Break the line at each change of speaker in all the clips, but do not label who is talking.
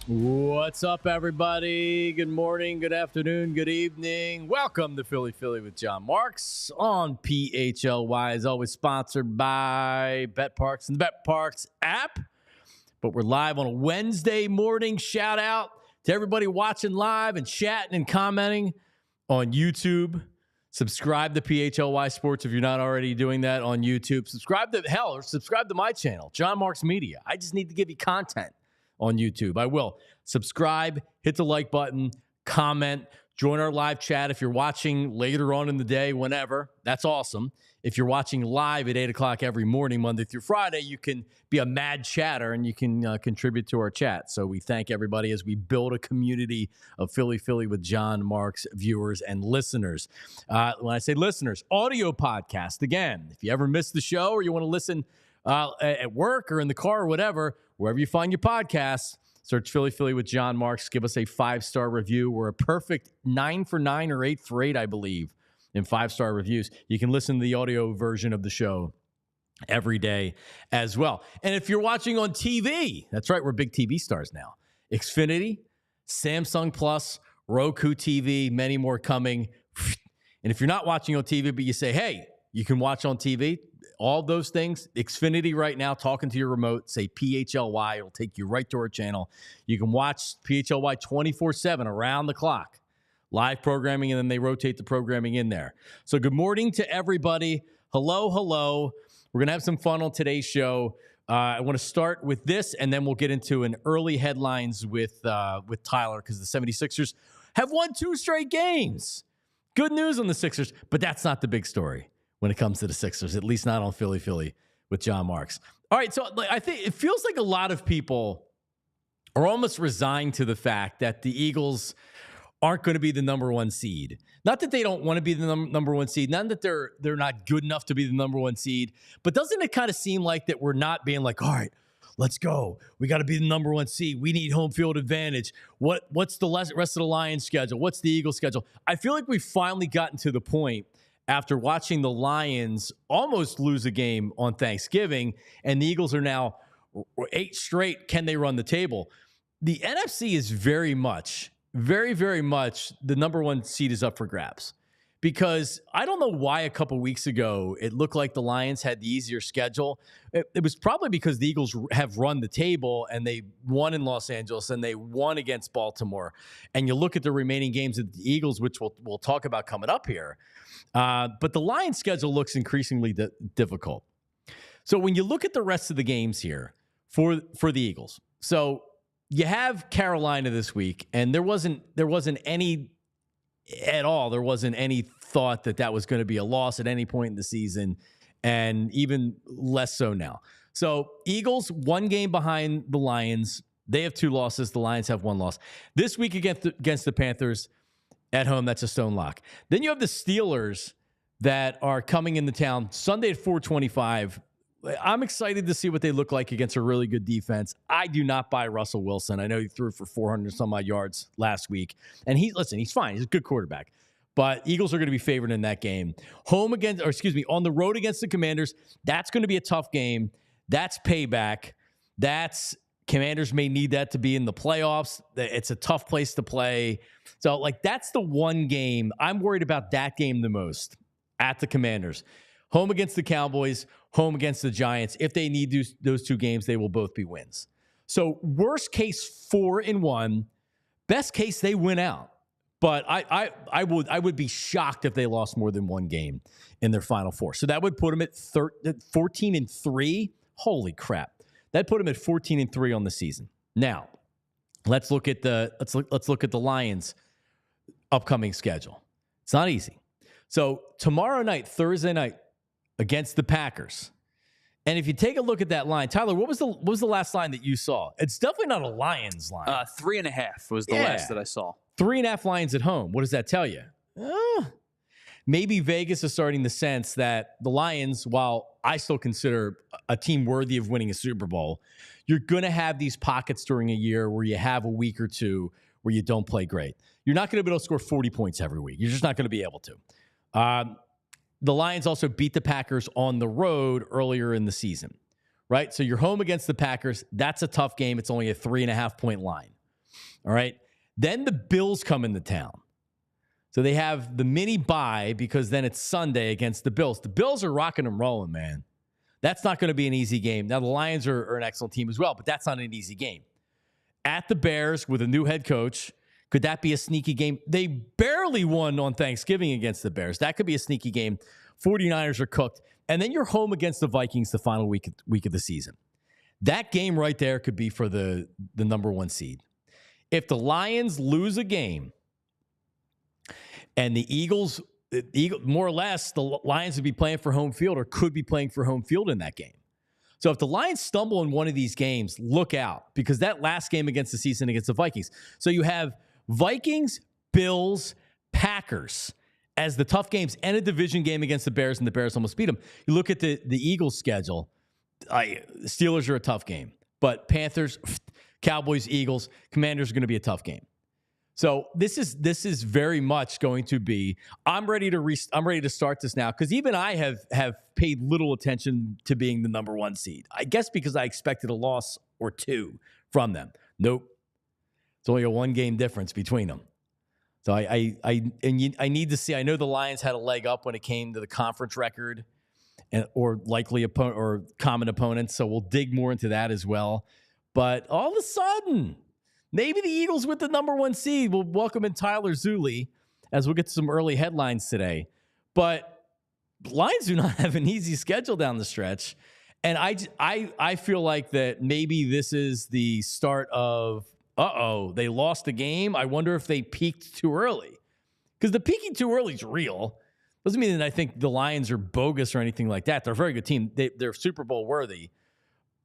What's up, everybody? Good morning, good afternoon, good evening. Welcome to Philly with Jon Marks on PHLY, as always sponsored by Bet Parks and the Bet Parks app. But we're live on a Wednesday morning. Shout out to everybody watching live and chatting and commenting on YouTube. Subscribe to PHLY Sports if you're not already doing that on YouTube. Subscribe to my channel, Jon Marks Media. I just need to give you content on YouTube. I will. Subscribe, hit the like button, comment, join our live chat if you're watching later on in the day, whenever. That's awesome. If you're watching live at 8 o'clock every morning, Monday through Friday, you can be a mad chatter and you can contribute to our chat. So we thank everybody as we build a community of Philly with Jon Marks viewers and listeners. When I say listeners, audio podcast. Again, if you ever miss the show or you want to listen at work or in the car or whatever, wherever you find your podcasts, search Philly with Jon Marks. Give us a 5-star review. We're a perfect 9 for 9 or 8 for 8, I believe, in 5-star reviews. You can listen to the audio version of the show every day as well. And if you're watching on TV, that's right, we're big TV stars now. Xfinity, Samsung Plus, Roku TV, many more coming. And if you're not watching on TV, but you say, hey, you can watch on TV, all those things, Xfinity right now, talking to your remote, say PHLY, it'll take you right to our channel. You can watch PHLY 24/7 around the clock, live programming, and then they rotate the programming in there. So good morning to everybody. Hello. We're going to have some fun on today's show. I want to start with this, and then we'll get into an early headlines with Tyler, because the 76ers have won 2 straight games. Good news on the Sixers, but that's not the big story when it comes to the Sixers, at least not on Philly with Jon Marks. All right, so I think it feels like a lot of people are almost resigned to the fact that the Eagles aren't going to be the number 1 seed. Not that they don't want to be the number 1 seed, not that they're not good enough to be the number 1 seed, but doesn't it kind of seem like that we're not being like, all right, let's go. We got to be the number 1 seed. We need home field advantage. What's the rest of the Lions schedule? What's the Eagles schedule? I feel like we've finally gotten to the point after watching the Lions almost lose a game on Thanksgiving, and the Eagles are now 8 straight. Can they run the table? The NFC is very much the number 1 seed is up for grabs, because I don't know why a couple weeks ago it looked like the Lions had the easier schedule. It was probably because the Eagles have run the table, and they won in Los Angeles and they won against Baltimore. And you look at the remaining games of the Eagles, which we'll talk about coming up here. But the Lions schedule looks increasingly difficult. So when you look at the rest of the games here for the Eagles, so you have Carolina this week, and there wasn't any at all. There wasn't any thought that was going to be a loss at any point in the season, and even less so now. So Eagles 1 game behind the Lions. They have 2 losses. The Lions have 1 loss. This week against the Panthers at home, that's a stone lock. Then you have the Steelers that are coming into town Sunday at 4:25. I'm excited to see what they look like against a really good defense. I do not buy Russell Wilson. I know he threw for 400 some odd yards last week, and he's fine. He's a good quarterback. But Eagles are going to be favored in that game. On the road against the Commanders, that's going to be a tough game. That's payback. Commanders may need that to be in the playoffs. It's a tough place to play. So, that's the one game. I'm worried about that game the most, at the Commanders. Home against the Cowboys, home against the Giants. If they need those 2 games, they will both be wins. So, worst case 4-1. Best case, they win out. But I would be shocked if they lost more than 1 game in their Final 4. So that would put them at 14-3. Holy crap! That put them at 14-3 on the season. Now, let's look at the Lions' upcoming schedule. It's not easy. So tomorrow night, Thursday night, against the Packers. And if you take a look at that line, Tyler, what was the last line that you saw? It's definitely not a Lions line.
3.5 was the last that I saw.
3.5 Lions at home. What does that tell you? Maybe Vegas is starting to sense that the Lions, while I still consider a team worthy of winning a Super Bowl, you're going to have these pockets during a year where you have a week or two where you don't play great. You're not going to be able to score 40 points every week. You're just not going to be able to. The Lions also beat the Packers on the road earlier in the season, right? So you're home against the Packers. That's a tough game. It's only a 3.5 point line. All right. Then the Bills come into town. So they have the mini bye because then it's Sunday against the Bills. The Bills are rocking and rolling, man. That's not going to be an easy game. Now, the Lions are an excellent team as well, but that's not an easy game. At the Bears with a new head coach, could that be a sneaky game? They barely won on Thanksgiving against the Bears. That could be a sneaky game. 49ers are cooked. And then you're home against the Vikings the final week of the season. That game right there could be for the number 1 seed. If the Lions lose a game and the Eagles, more or less, the Lions would be playing for home field or could be playing for home field in that game. So if the Lions stumble in one of these games, look out, because that last game against the season against the Vikings. So you have Vikings, Bills, Packers as the tough games and a division game against the Bears, and the Bears almost beat them. You look at the Eagles' schedule. Steelers are a tough game, but Panthers, Cowboys, Eagles, Commanders are going to be a tough game. So this is very much going to be. I'm ready to start this now because even I have paid little attention to being the number 1 seed. I guess because I expected a loss or 2 from them. Nope, it's only a 1-game difference between them. So I need to see. I know the Lions had a leg up when it came to the conference record, or likely opponent or common opponents. So we'll dig more into that as well. But all of a sudden, maybe the Eagles with the number 1 seed will welcome in Tyler Zulli, as we'll get to some early headlines today. But Lions do not have an easy schedule down the stretch. And I feel like that maybe this is the start of, they lost the game. I wonder if they peaked too early. Because the peaking too early is real. Doesn't mean that I think the Lions are bogus or anything like that. They're a very good team. They're Super Bowl worthy.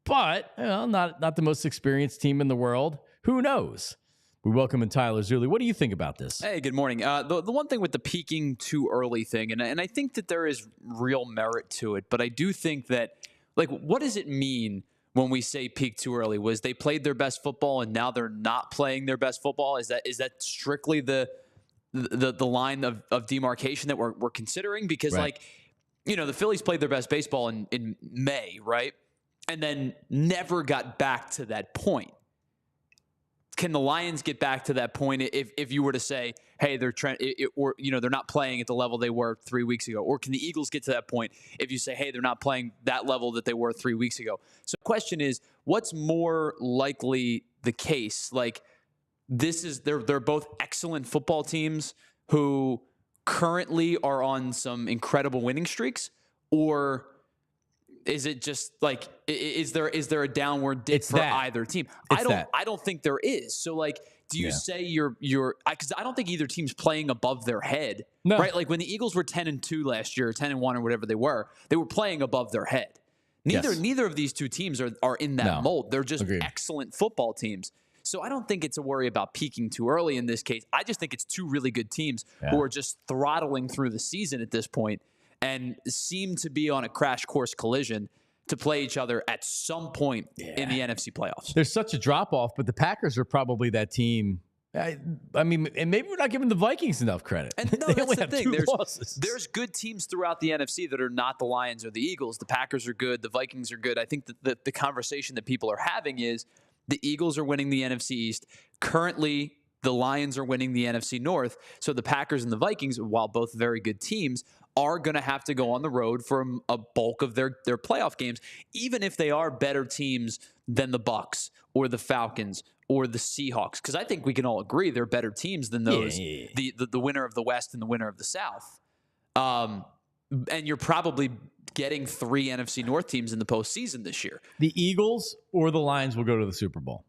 But not the most experienced team in the world. Who knows? We welcome in Tyler Zulli. What do you think about this?
Hey, good morning. The one thing with the peaking too early thing, and I think that there is real merit to it, but I do think that, like, what does it mean when we say peak too early? Was they played their best football and now they're not playing their best football? Is that strictly the line of demarcation that we're considering? Because right. The Phillies played their best baseball in May, right? And then never got back to that point. Can the Lions get back to that point if you were to say, hey, they're not playing at the level they were 3 weeks ago? Or can the Eagles get to that point if you say, hey, they're not playing that level that they were 3 weeks ago? So the question is, what's more likely the case? Like, they're both excellent football teams who currently are on some incredible winning streaks, or is it just like, is there a downward dip for either team? I don't think there is. So, like, do you say because I don't think either team's playing above their head, right? Like when the Eagles were 10-2 last year, 10-1 or whatever they were playing above their head. Neither of these two teams are in that mold. They're just excellent football teams. So I don't think it's a worry about peaking too early in this case. I just think it's two really good teams who are just throttling through the season at this point and seem to be on a crash course collision to play each other at some point in the NFC playoffs.
There's such a drop-off, but the Packers are probably that team. I mean, and maybe we're not giving the Vikings enough credit.
And no, that's the thing. There's good teams throughout the NFC that are not the Lions or the Eagles. The Packers are good. The Vikings are good. I think that the conversation that people are having is the Eagles are winning the NFC East. Currently, the Lions are winning the NFC North. So the Packers and the Vikings, while both very good teams, are going to have to go on the road for a bulk of their playoff games, even if they are better teams than the Bucs or the Falcons or the Seahawks. Because I think we can all agree they're better teams than those, the winner of the West and the winner of the South. And you're probably getting 3 NFC North teams in the postseason this year.
The Eagles or the Lions will go to the Super Bowl.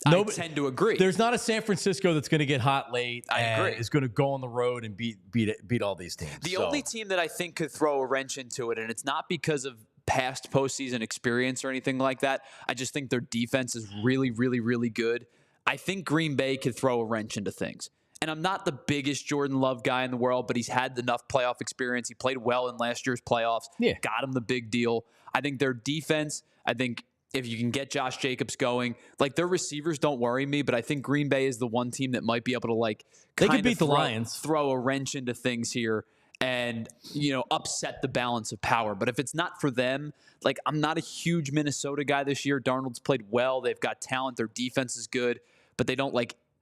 I tend to agree.
There's not a San Francisco that's going to get hot late. I agree. Is going to go on the road and beat all these teams.
The only team that I think could throw a wrench into it, and it's not because of past postseason experience or anything like that. I just think their defense is really, really, really good. I think Green Bay could throw a wrench into things. And I'm not the biggest Jordan Love guy in the world, but he's had enough playoff experience. He played well in last year's playoffs. Yeah. Got him the big deal. I think their defense, if you can get Josh Jacobs going, like, their receivers don't worry me, but I think Green Bay is the one team that might be able to
they could beat the Lions,
throw a wrench into things here and, upset the balance of power. But if it's not for them, I'm not a huge Minnesota guy this year. Darnold's played well. They've got talent. Their defense is good, but they don't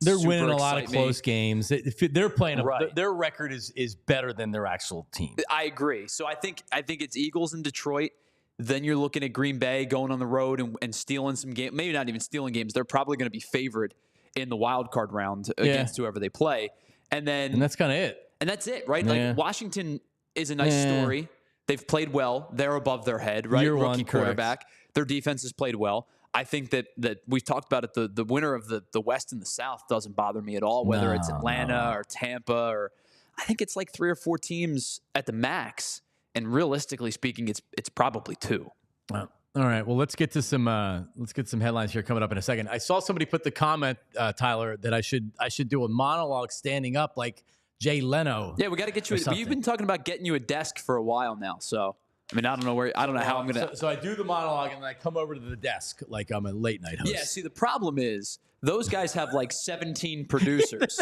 They're
super
winning a lot of
excite me.
close games. They're playing.
Right.
Their record is better than their actual team.
I agree. So I think it's Eagles and Detroit. Then you're looking at Green Bay going on the road and stealing some games. Maybe not even stealing games. They're probably going to be favored in the wild card round against whoever they play. And that's kind of it. And that's it, right?
Yeah.
Like Washington is a nice story. They've played well. They're above their head, right?
Year
Rookie
one,
quarterback.
correct.
Their defense has played well. I think that we've talked about it. The winner of the West and the South doesn't bother me at all, whether it's Atlanta or Tampa, or I think it's like 3 or 4 teams at the max. And realistically speaking, it's probably 2.
Wow. All right. Well, let's get some headlines here coming up in a second. I saw somebody put the comment, Tyler, that I should do a monologue standing up like Jay Leno.
Yeah, we got to get you. You've been talking about getting you a desk for a while now. So I mean, I don't know how I'm gonna.
So I do the monologue and then I come over to the desk like I'm a late night host.
Yeah. See, the problem is those guys have like 17 producers.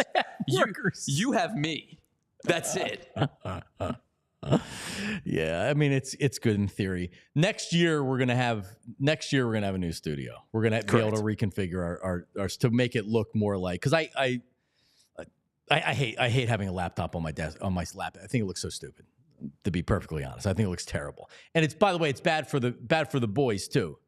You have me. That's it.
Yeah, I mean it's good in theory. Next year we're gonna have a new studio. We're gonna be able to reconfigure our to make it look more like, because I hate having a laptop on my desk, on my lap. I think it looks so stupid, to be perfectly honest. I think it looks terrible, and it's, by the way, it's bad for the boys too.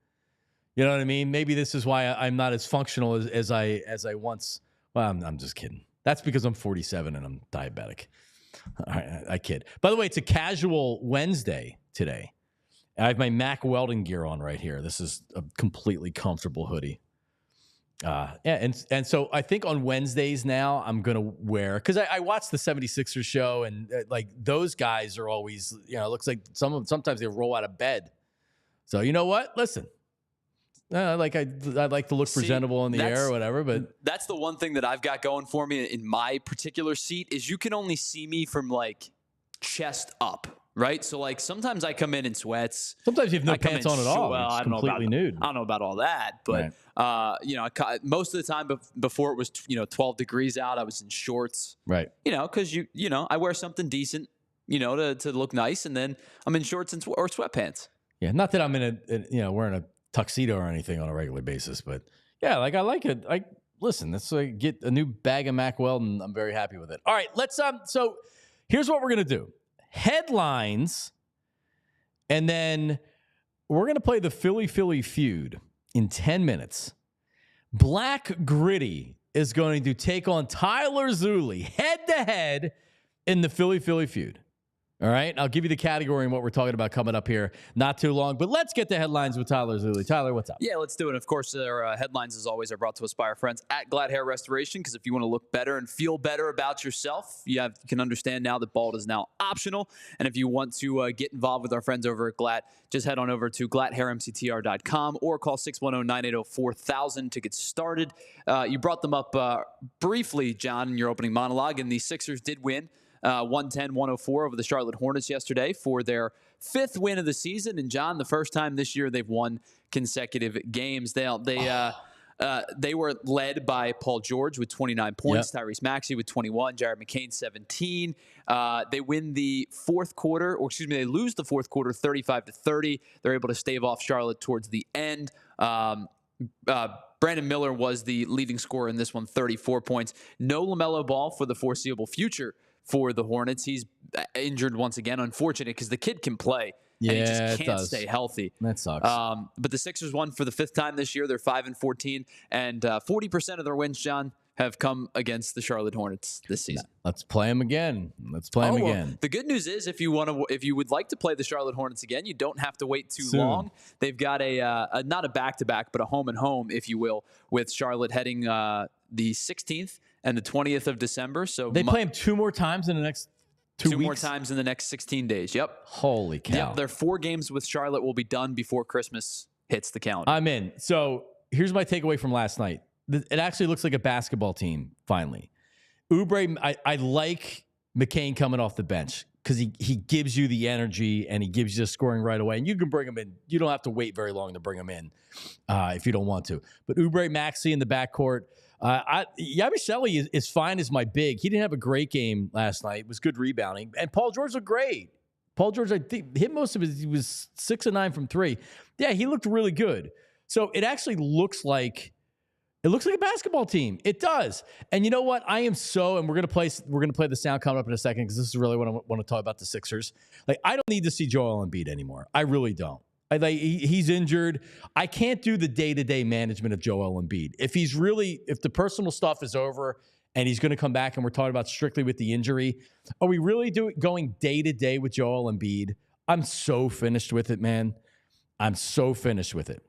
You know what I mean? Maybe this is why I'm not as functional as I once. Well, I'm just kidding. That's because I'm 47 and I'm diabetic. I kid. By the way, it's a casual Wednesday today. I have my Mac welding gear on right here. This is a completely comfortable hoodie. And so I think on Wednesdays now I'm going to wear, because I watch the 76ers show, and like those guys are always, it looks like sometimes they roll out of bed. So you know what? Listen, I like to look presentable in the air or whatever, but
that's the one thing that I've got going for me in my particular seat is you can only see me from like chest up, right? So like sometimes I come in sweats.
Sometimes you have no pants on at all.
Well, I don't know about nude. I don't know about all that, but most of the time before it was 12 degrees out, I was in shorts,
right?
Because I wear something decent, to look nice, and then I'm in shorts or sweatpants.
Yeah, not that I'm in wearing a tuxedo or anything on a regular basis, but yeah, like I like it. Listen, let's get a new bag of Mac Weld, and I'm very happy with it. All right, let's so here's what we're gonna do: headlines, and then we're gonna play the Philly feud in 10 minutes. Black Gritty is going to take on Tyler Zulli head to head in the Philly feud. All right, I'll give you the category and what we're talking about coming up here not too long, but let's get the headlines with Tyler Zulli. Tyler, what's up?
Yeah, let's do it. Of course, our headlines, as always, are brought to us by our friends at Glad Hair Restoration, because if you want to look better and feel better about yourself, you can understand now that bald is now optional. And if you want to get involved with our friends over at Glad, just head on over to gladhairmctr.com or call 610-980-4000 to get started. You brought them up briefly, John, in your opening monologue, and the Sixers did win 110-104 over the Charlotte Hornets yesterday for their 5th win of the season. And John, the first time this year they've won consecutive games. They were led by Paul George with 29 points, Tyrese Maxey with 21, Jared McCain 17. They win the fourth quarter, they lose the fourth quarter 35-30. They're able to stave off Charlotte towards the end. Brandon Miller was the leading scorer in this one, 34 points. No LaMelo Ball for the foreseeable future for the Hornets. He's injured once again. Unfortunate, because the kid can play. And he just can't stay healthy.
That sucks.
But the Sixers won for the 5th time this year. They're 5-14, and 40% of their wins, John, have come against the Charlotte Hornets this season.
Let's play them again. Again.
The good news is, if you would like to play the Charlotte Hornets again, you don't have to wait too long. They've got not a back-to-back, but a home-and-home, if you will, with Charlotte heading the 16th and the 20th of December. So
they play them 2 more times in the next 2 weeks?
2 more times in the next 16 days. Yep.
Holy cow.
Yep. Their 4 games with Charlotte will be done before Christmas hits the calendar.
I'm in. So here's my takeaway from last night. It actually looks like a basketball team, finally. Oubre, I like McCain coming off the bench, because he gives you the energy and he gives you the scoring right away. And you can bring him in. You don't have to wait very long to bring him in if you don't want to. But Oubre, Maxey in the backcourt. Yabusele is fine as my big. He didn't have a great game last night. It was good rebounding. And Paul George looked great. Paul George, I think, hit most of his. He was 6 of 9 from 3. Yeah, he looked really good. So it actually looks like It looks like a basketball team. It does. And you know what? I am so, and we're gonna play the sound coming up in a second because this is really what I want to talk about the Sixers. Like, I don't need to see Joel Embiid anymore. I really don't. He's injured. I can't do the day-to-day management of Joel Embiid. If the personal stuff is over and he's going to come back and we're talking about strictly with the injury, are we really going day-to-day with Joel Embiid? I'm so finished with it, man. I'm so finished with it.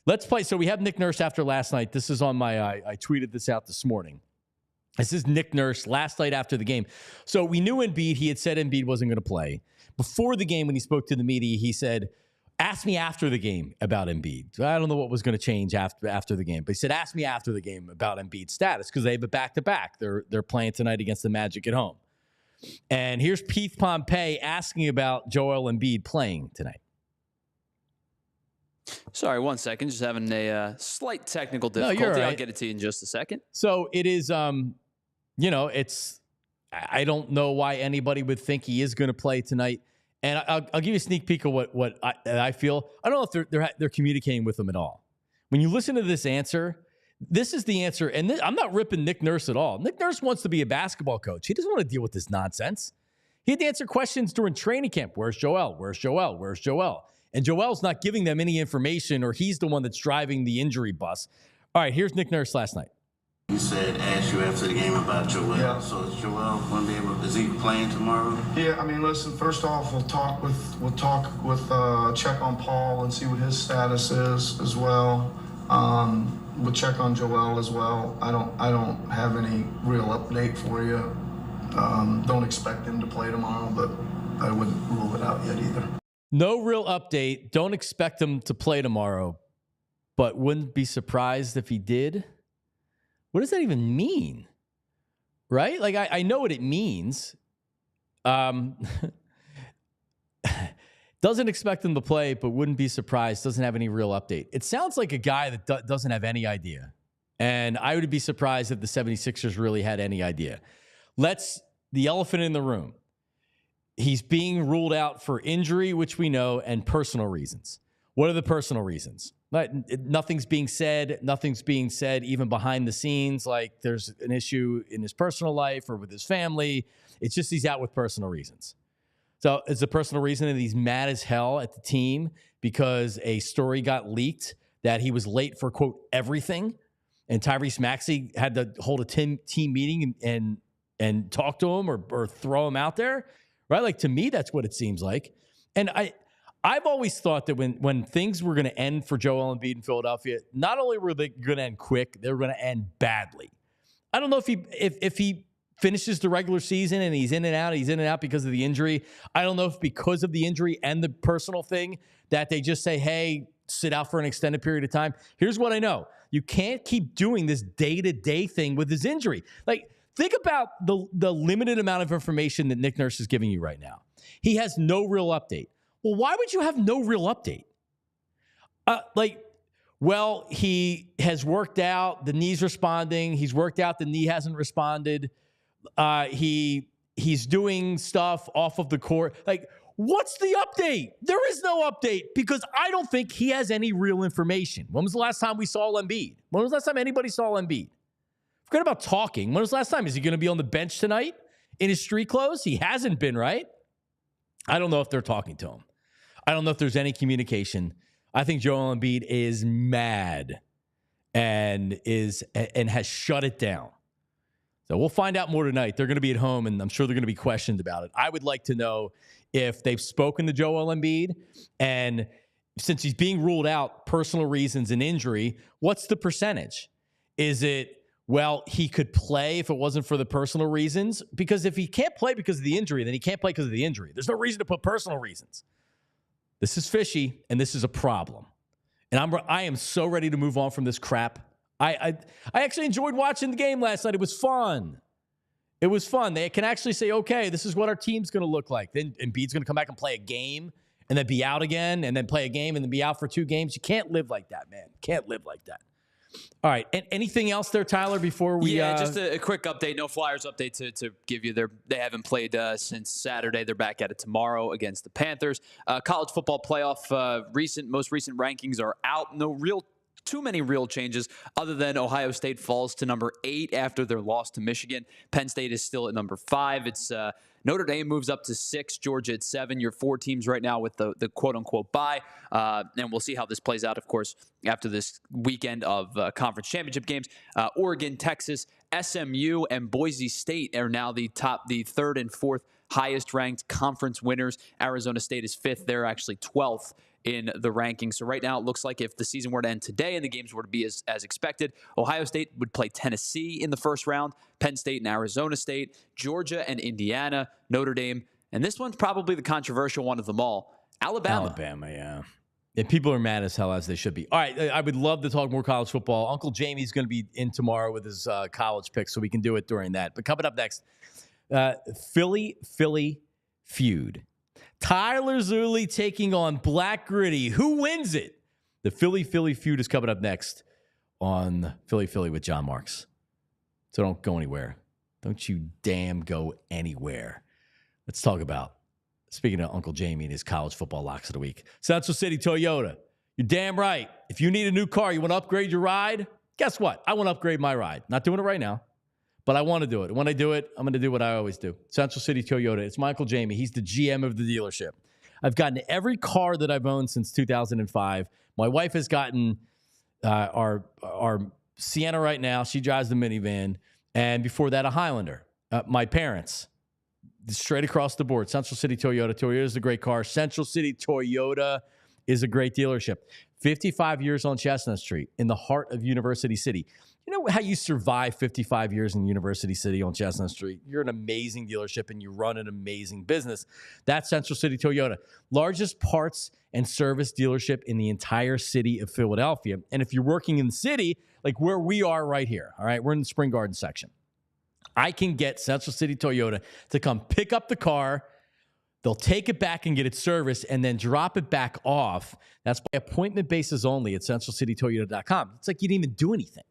Let's play. So we have Nick Nurse after last night. This is on my, I tweeted this out this morning. This is Nick Nurse last night after the game. So we knew Embiid. He had said Embiid wasn't going to play. Before the game, when he spoke to the media, he said, ask me after the game about Embiid. So I don't know what was going to change after the game, but he said, ask me after the game about Embiid's status because they have a back-to-back. They're playing tonight against the Magic at home. And here's Pete Pompey asking about Joel Embiid playing tonight.
Sorry, 1 second. Just having a slight technical difficulty.
No, you're right.
I'll get it to you in just a second.
So it is, it's, I don't know why anybody would think he is going to play tonight. And I'll give you a sneak peek of what I feel. I don't know if they're communicating with him at all. When you listen to this answer, this is the answer. And I'm not ripping Nick Nurse at all. Nick Nurse wants to be a basketball coach. He doesn't want to deal with this nonsense. He had to answer questions during training camp. Where's Joel? Where's Joel? Where's Joel? And Joel's not giving them any information, or he's the one that's driving the injury bus. All right, here's Nick Nurse last night.
He said, ask you after the game about Joel.
Yeah.
So is Joel going to be able? Is he playing tomorrow?
Yeah, I mean, listen. First off, we'll talk with check on Paul and see what his status is as well. We'll check on Joel as well. I don't have any real update for you. Don't expect him to play tomorrow, but I wouldn't rule it out yet either.
No real update. Don't expect him to play tomorrow, but wouldn't be surprised if he did. What does that even mean? Right? Like, I know what it means. Doesn't expect him to play, but wouldn't be surprised. Doesn't have any real update. It sounds like a guy that doesn't have any idea. And I would be surprised if the 76ers really had any idea. The elephant in the room. He's being ruled out for injury, which we know, and personal reasons. What are the personal reasons? Nothing's being said. Nothing's being said even behind the scenes. Like, there's an issue in his personal life or with his family. It's just he's out with personal reasons. So it's a personal reason that he's mad as hell at the team because a story got leaked that he was late for, quote, everything. And Tyrese Maxey had to hold a team meeting and talk to him or throw him out there. Right? Like, to me, that's what it seems like. And I've always thought that when things were going to end for Joel Embiid in Philadelphia, not only were they going to end quick, they were going to end badly. I don't know if he finishes the regular season and he's in and out because of the injury. I don't know if because of the injury and the personal thing that they just say, hey, sit out for an extended period of time. Here's what I know. You can't keep doing this day-to-day thing with his injury. Like, think about the limited amount of information that Nick Nurse is giving you right now. He has no real update. Well, why would you have no real update? He has worked out. The knee's responding. He's worked out. The knee hasn't responded. He's doing stuff off of the court. Like, what's the update? There is no update because I don't think he has any real information. When was the last time we saw Embiid? When was the last time anybody saw Embiid? Forget about talking. When was the last time? Is he going to be on the bench tonight in his street clothes? He hasn't been, right? I don't know if they're talking to him. I don't know if there's any communication. I think Joel Embiid is mad and has shut it down. So we'll find out more tonight. They're going to be at home, and I'm sure they're going to be questioned about it. I would like to know if they've spoken to Joel Embiid, and since he's being ruled out, personal reasons and injury, what's the percentage? Is it, well, he could play if it wasn't for the personal reasons? Because if he can't play because of the injury, then he can't play because of the injury. There's no reason to put personal reasons. This is fishy, and this is a problem. And I am so ready to move on from this crap. I actually enjoyed watching the game last night. It was fun. It was fun. They can actually say, okay, this is what our team's going to look like. Then Embiid's going to come back and play a game and then be out again and then play a game and then be out for 2 games. You can't live like that, man. Can't live like that. All right. And anything else there, Tyler, before we...
Yeah, just a quick update. No Flyers update to give you. They haven't played since Saturday. They're back at it tomorrow against the Panthers. College football playoff most recent rankings are out. No real too many real changes other than Ohio State falls to number 8 after their loss to Michigan. Penn State is still at number 5. It's Notre Dame moves up to 6, Georgia at 7. Your 4 teams right now with the quote-unquote bye. And we'll see how this plays out, of course, after this weekend of conference championship games. Oregon, Texas, SMU, and Boise State are now the 3rd and 4th highest-ranked conference winners. Arizona State is 5th. They're actually 12th in the rankings. So right now it looks like if the season were to end today and the games were to be as expected, Ohio State would play Tennessee in the first round, Penn State and Arizona State, Georgia and Indiana, Notre Dame, and this one's probably the controversial one of them all, Alabama.
Alabama, yeah. And people are mad as hell, as they should be. All right, I would love to talk more college football. Uncle Jamie's going to be in tomorrow with his college picks, so we can do it during that. But coming up next, Philly feud. Tyler Zulli taking on Black Gritty. Who wins it? The Philly feud is coming up next on Philly with Jon Marks. So don't go anywhere. Don't you damn go anywhere. Let's talk about, speaking of Uncle Jamie and his college football locks of the week, Central City Toyota. You're damn right. If you need a new car, you want to upgrade your ride, guess what? I want to upgrade my ride. Not doing it right now, but I want to do it. When I do it, I'm going to do what I always do. Central City Toyota. It's my Uncle Jamie. He's the GM of the dealership. I've gotten every car that I've owned since 2005. My wife has gotten our Sienna right now. She drives the minivan. And before that, a Highlander. My parents, straight across the board. Central City Toyota. Toyota is a great car. Central City Toyota is a great dealership. 55 years on Chestnut Street in the heart of University City. You know how you survive 55 years in University City on Chestnut Street? You're an amazing dealership and you run an amazing business. That's Central City Toyota. Largest parts and service dealership in the entire city of Philadelphia. And if you're working in the city, like where we are right here, all right, we're in the Spring Garden section. I can get Central City Toyota to come pick up the car. They'll take it back and get it serviced and then drop it back off. That's by appointment basis only at centralcitytoyota.com. It's like you didn't even do anything.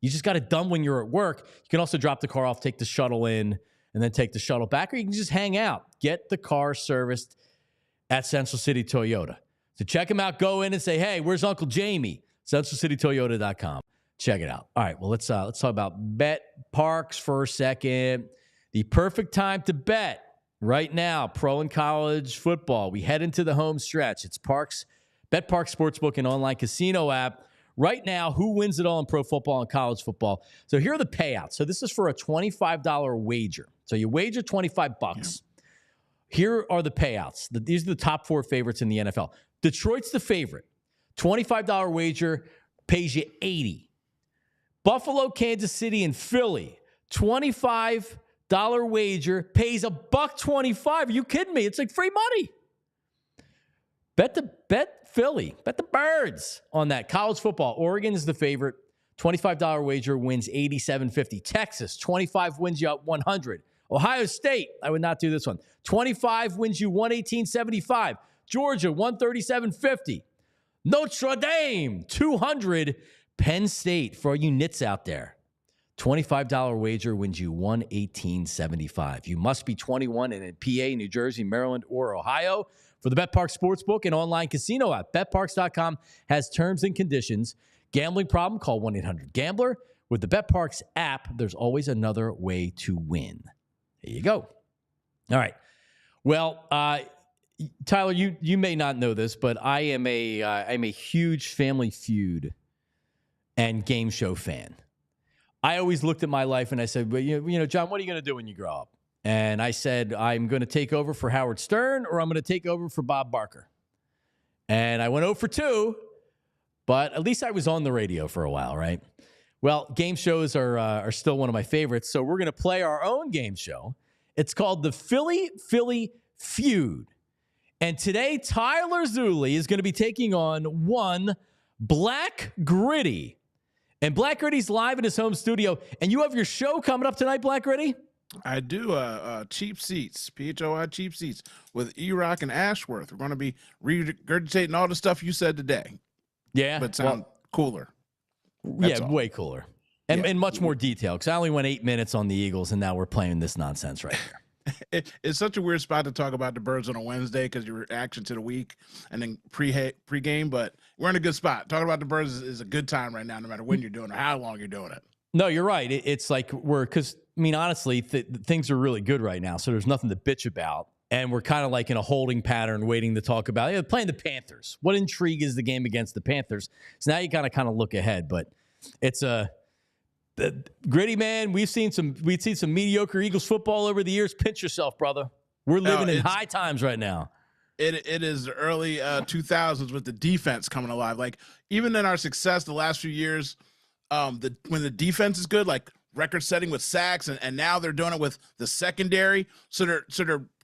You just got it done when you're at work. You can also drop the car off, take the shuttle in, and then take the shuttle back, or you can just hang out. Get the car serviced at Central City Toyota. So check them out. Go in and say, hey, where's Uncle Jamie? CentralCityToyota.com. Check it out. All right, well, let's talk about bet parks for a second. The perfect time to bet right now, pro and college football. We head into the home stretch. It's Parks, Bet Parks Sportsbook and online casino app. Right now, who wins it all in pro football and college football? So here are the payouts. So this is for a $25 wager. So you wager $25. Yeah. Here are the payouts. These are the top 4 favorites in the NFL. Detroit's the favorite. $25 wager pays you $80. Buffalo, Kansas City, and Philly. $25 wager pays $1.25. Are you kidding me? It's like free money. Bet Philly. Bet the Birds on that. College football. Oregon is the favorite. $25 wager wins $87.50. Texas, 25 wins you $100. Ohio State, I would not do this one. 25 wins you $118.75. Georgia, $137.50. Notre Dame, $200. Penn State, for all you nits out there, $25 wager wins you $118.75. You must be 21 and in PA, New Jersey, Maryland, or Ohio. For the BetParks Sportsbook and online casino app, BetParks.com has terms and conditions. Gambling problem? Call 1-800-GAMBLER. With the BetParks app, there's always another way to win. There you go. All right. Well, Tyler, you may not know this, but I'm a huge Family Feud and game show fan. I always looked at my life and I said, well, you know, John, what are you going to do when you grow up? And I said, I'm going to take over for Howard Stern or I'm going to take over for Bob Barker. And I went 0 for 2, but at least I was on the radio for a while, right? Well, game shows are still one of my favorites, so we're going to play our own game show. It's called the Philly Feud. And today, Tyler Zulli is going to be taking on one Black Gritty. And Black Gritty's live in his home studio. And you have your show coming up tonight, Black Gritty?
I do. Cheap Seats, PHLY Cheap Seats with E-Rock and Ashworth. We're going to be regurgitating all the stuff you said today.
Yeah.
But sound cooler. That's all.
Way cooler. And much more detail, because I only went 8 minutes on the Eagles, and now we're playing this nonsense right here.
it's such a weird spot to talk about the Birds on a Wednesday because your reaction to the week and then pre-game, but we're in a good spot. Talking about the Birds is a good time right now, no matter when you're doing it or how long you're doing it.
No, you're right. It's like because, I mean, honestly, things are really good right now, so there's nothing to bitch about. And we're kind of like in a holding pattern waiting to talk about playing the Panthers. What intrigue is the game against the Panthers? So now you got to kind of look ahead, but it's gritty, man. We've seen some mediocre Eagles football over the years. Pinch yourself, brother. We're living in high times right now.
It is the early 2000s with the defense coming alive. Like even in our success the last few years, when the defense is good, like record setting with sacks, and now they're doing it with the secondary. So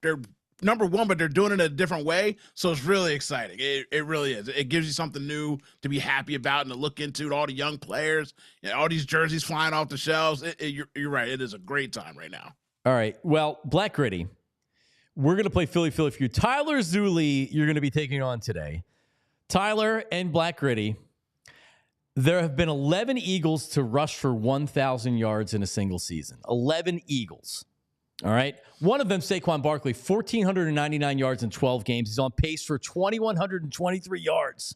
they're number one, but they're doing it a different way. So it's really exciting. It really is. It gives you something new to be happy about and to look into. All the young players, all these jerseys flying off the shelves. You're right. It is a great time right now.
All right. Well, Black Gritty, we're going to play Philly for you. Tyler Zuley, you're going to be taking on today. Tyler and Black Gritty, there have been 11 Eagles to rush for 1,000 yards in a single season. 11 Eagles. All right. One of them, Saquon Barkley, 1,499 yards in 12 games. He's on pace for 2,123 yards.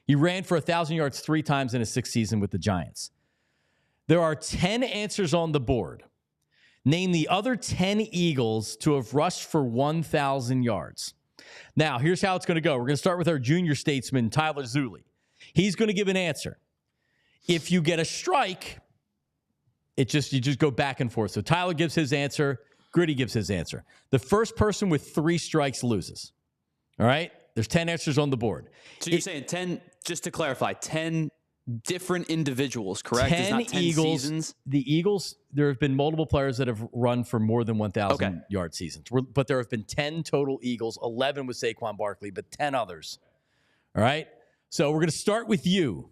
He ran for 1,000 yards 3 times in his 6th season with the Giants. There are 10 answers on the board. Name the other 10 Eagles to have rushed for 1,000 yards. Now, here's how it's going to go. We're going to start with our junior statesman, Tyler Zuley. He's going to give an answer. If you get a strike, you just go back and forth. So Tyler gives his answer. Gritty gives his answer. The first person with 3 strikes loses. All right? There's 10 answers on the board.
So you're saying 10, just to clarify, 10 different individuals, correct?
10
it's not 10
Eagles.
Seasons?
The Eagles, there have been multiple players that have run for more than 1,000 yard seasons. But there have been 10 total Eagles, 11 with Saquon Barkley, but 10 others. All right? So we're going to start with you.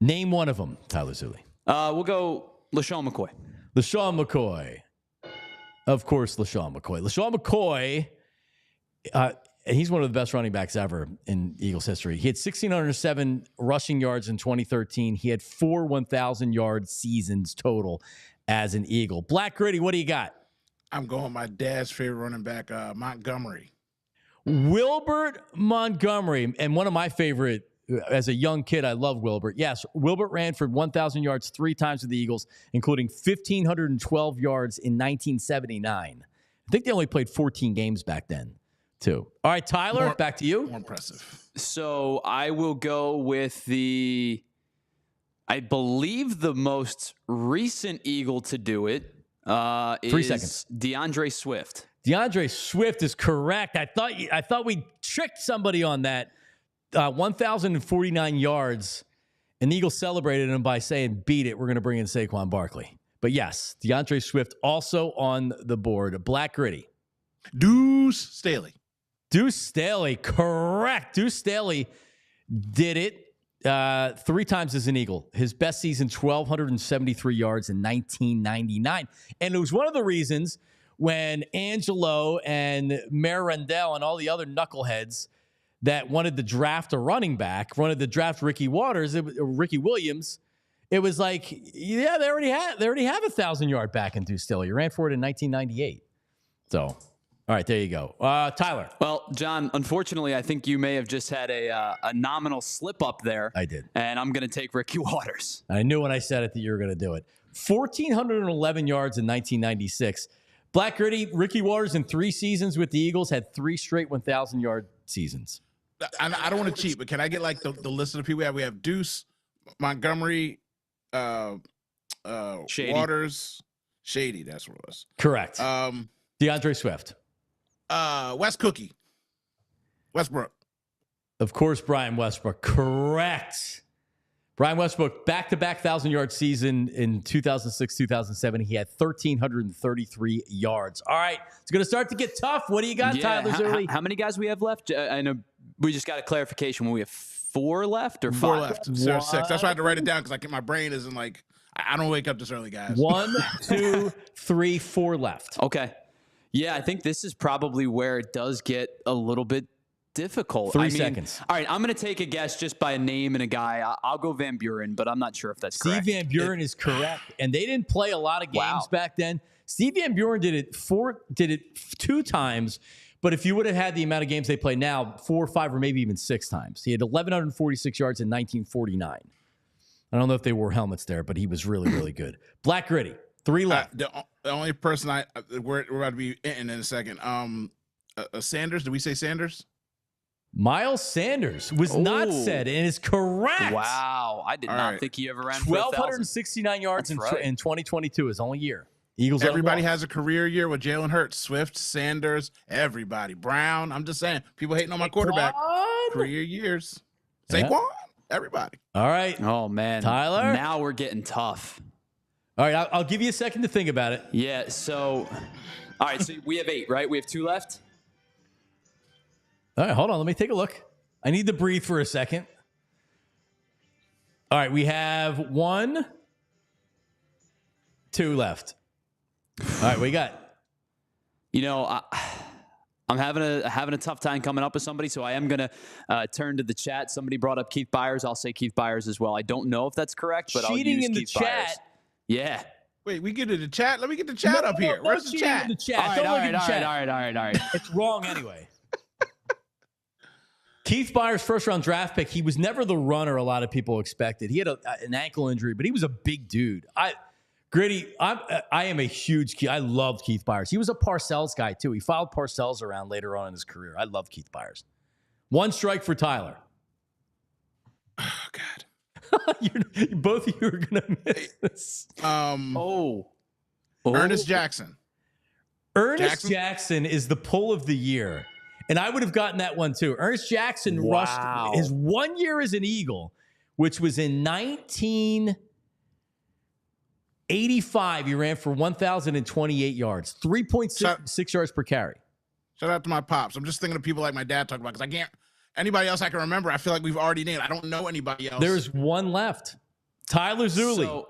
Name one of them, Tyler Zuley.
We'll go LaShawn McCoy.
LaShawn McCoy. Of course, LaShawn McCoy. LaShawn McCoy, he's one of the best running backs ever in Eagles history. He had 1,607 rushing yards in 2013. He had 4 1,000-yard seasons total as an Eagle. Black Gritty, what do you got?
I'm going my dad's favorite running back, Montgomery.
Wilbert Montgomery, and one of my favorite. As a young kid, I loved Wilbert. Yes, Wilbert ran for 1,000 yards 3 times with the Eagles, including 1,512 yards in 1979. I think they only played 14 games back then, too. All right, Tyler, back to you.
More impressive.
So I will go with I believe the most recent Eagle to do it
3 seconds.
DeAndre Swift.
DeAndre Swift is correct. I thought we tricked somebody on that. 1,049 yards, and the Eagles celebrated him by saying, beat it, we're going to bring in Saquon Barkley. But yes, DeAndre Swift also on the board. Black Gritty.
Deuce Staley.
Deuce Staley, correct. Deuce Staley did it 3 times as an Eagle. His best season, 1,273 yards in 1999. And it was one of the reasons when Angelo and Mayor Rendell and all the other knuckleheads that wanted to draft a running back, wanted to draft Ricky Williams. It was like, yeah, they already have 1,000-yard back in Deuce Staley. You ran for it in 1998. So, all right, there you go. Tyler.
Well, John, unfortunately, I think you may have just had a nominal slip up there.
I did.
And I'm going to take Ricky Waters.
I knew when I said it that you were going to do it. 1,411 yards in 1996. Black Gritty, Ricky Waters in 3 seasons with the Eagles had 3 straight 1,000-yard seasons.
I don't want to cheat, but can I get like the list of the people we have? We have Deuce, Montgomery,
Shady.
Waters, Shady. That's what it was.
Correct. DeAndre Swift.
Westbrook.
Of course, Brian Westbrook. Correct. Brian Westbrook, back-to-back 1,000-yard season in 2006, 2007. He had 1,333 yards. All right, it's going to start to get tough. What do you got, Tyler Zuley?
How many guys we have left? I know we just got a clarification when we have 4 left or 5?
4 left. So 6. That's why I had to write it down because my brain isn't like, I don't wake up this early, guys.
1, 2, 3, 4 left.
Okay. Yeah, I think this is probably where it does get a little bit difficult.
3 seconds.
All right, I'm going to take a guess just by a name and a guy. I'll go Van Buren, but I'm not sure if that's correct.
Steve Van Buren is correct, and they didn't play a lot of games back then. Steve Van Buren did it 2 times, but if you would have had the amount of games they play now, 4 or 5 or maybe even 6 times. He had 1,146 yards in 1949. I don't know if they wore helmets there, but he was really, really good. Black Gritty, 3 left.
The only person we're about to be in a second. Sanders. Did we say Sanders?
Miles Sanders was not said and is correct.
Wow. I did not think he ever ran for
1,269 yards in 2022, his only year. Eagles.
Everybody has a career year with Jalen Hurts, Swift, Sanders, everybody. Brown. I'm just saying. People hating on my quarterback. Career years. Saquon. Everybody.
All right.
Oh, man.
Tyler.
Now we're getting tough.
All right. I'll give you a second to think about it.
Yeah. So, all right. So we have 8, right? We have 2 left.
All right. Hold on. Let me take a look. I need to breathe for a second. All right. We have 1, 2 left. All right. What you got?
You know, I'm having a tough time coming up with somebody, so I am going to turn to the chat. Somebody brought up Keith Byers. I'll say Keith Byers as well. I don't know if that's correct, but
Cheating
I'll use
in the
Keith
chat.
Byers. Yeah.
Wait, we get to the chat? Let me get the chat up here. Where's the chat?
All right.
It's wrong anyway. Keith Byers' first-round draft pick, he was never the runner a lot of people expected. He had an ankle injury, but he was a big dude. Gritty, I am a huge I loved Keith Byers. He was a Parcells guy, too. He followed Parcells around later on in his career. I love Keith Byers. 1 strike for Tyler.
Oh, God.
Both of you are going to miss this.
Ernest Jackson.
Ernest Jackson is the pull of the year. And I would have gotten that one, too. Ernest Jackson rushed his 1 year as an Eagle, which was in 1985. He ran for 1,028 yards, 3.6 yards per carry.
Shout out to my pops. I'm just thinking of people like my dad talking about because I can't. Anybody else I can remember, I feel like we've already named. I don't know anybody else.
There's 1 left. Tyler Zulli.
So,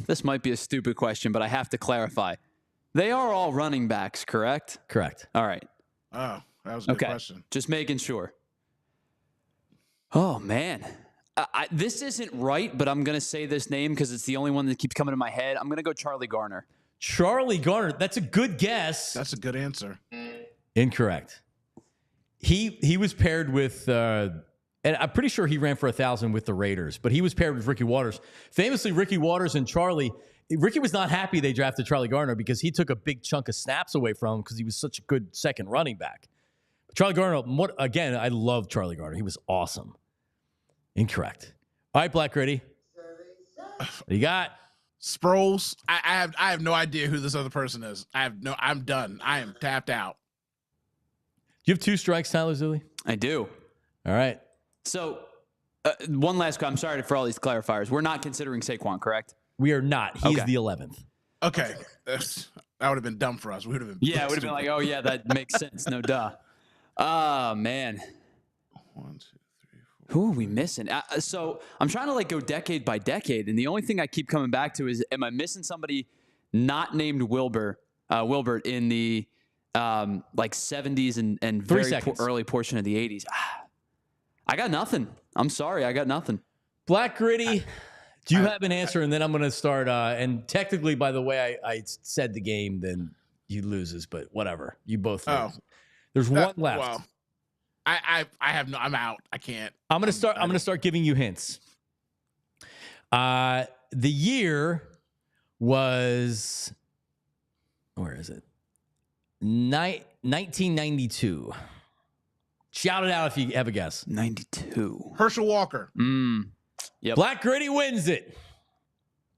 this might be a stupid question, but I have to clarify. They are all running backs, correct?
Correct.
All right.
Oh, that was a good question.
Just making sure. Oh, man. This isn't right, but I'm going to say this name because it's the only one that keeps coming to my head. I'm going to go Charlie Garner.
Charlie Garner. That's a good guess.
That's a good answer.
Incorrect. He was paired with, and I'm pretty sure he ran for 1,000 with the Raiders, but he was paired with Ricky Waters. Famously, Ricky Waters and Charlie. Ricky was not happy they drafted Charlie Garner because he took a big chunk of snaps away from him because he was such a good second running back. But Charlie Garner, again, I love Charlie Garner. He was awesome. Incorrect. All right, Black Gritty. What do you got?
Sproles. I have no idea who this other person is. I'm done. I am tapped out.
Do you have 2 strikes, Tyler Zulli?
I do.
All right.
So, one last I'm sorry for all these clarifiers. We're not considering Saquon, correct?
We are not. He's the 11th.
Okay. That would have been dumb for us. We would have been.
Yeah, it would have been like, oh, yeah, that makes sense. No duh. Oh, man.
1, 2, 3, 4.
Who are we missing? So I'm trying to go decade by decade, and the only thing I keep coming back to is, am I missing somebody not named Wilbert in the 70s and very early portion of the 80s? I got nothing. I'm sorry, I got nothing.
Black Gritty, do you have an answer? And then I'm going to start. And technically, by the way, I said the game, then he loses, but whatever. You both lose. There's 1 left.
Well, I have no. I'm out. I can't.
I'm going to start giving you hints. The year was, where is it? 1992. Shout it out if you have a guess.
92.
Herschel Walker.
Yep.
Black Gritty wins it.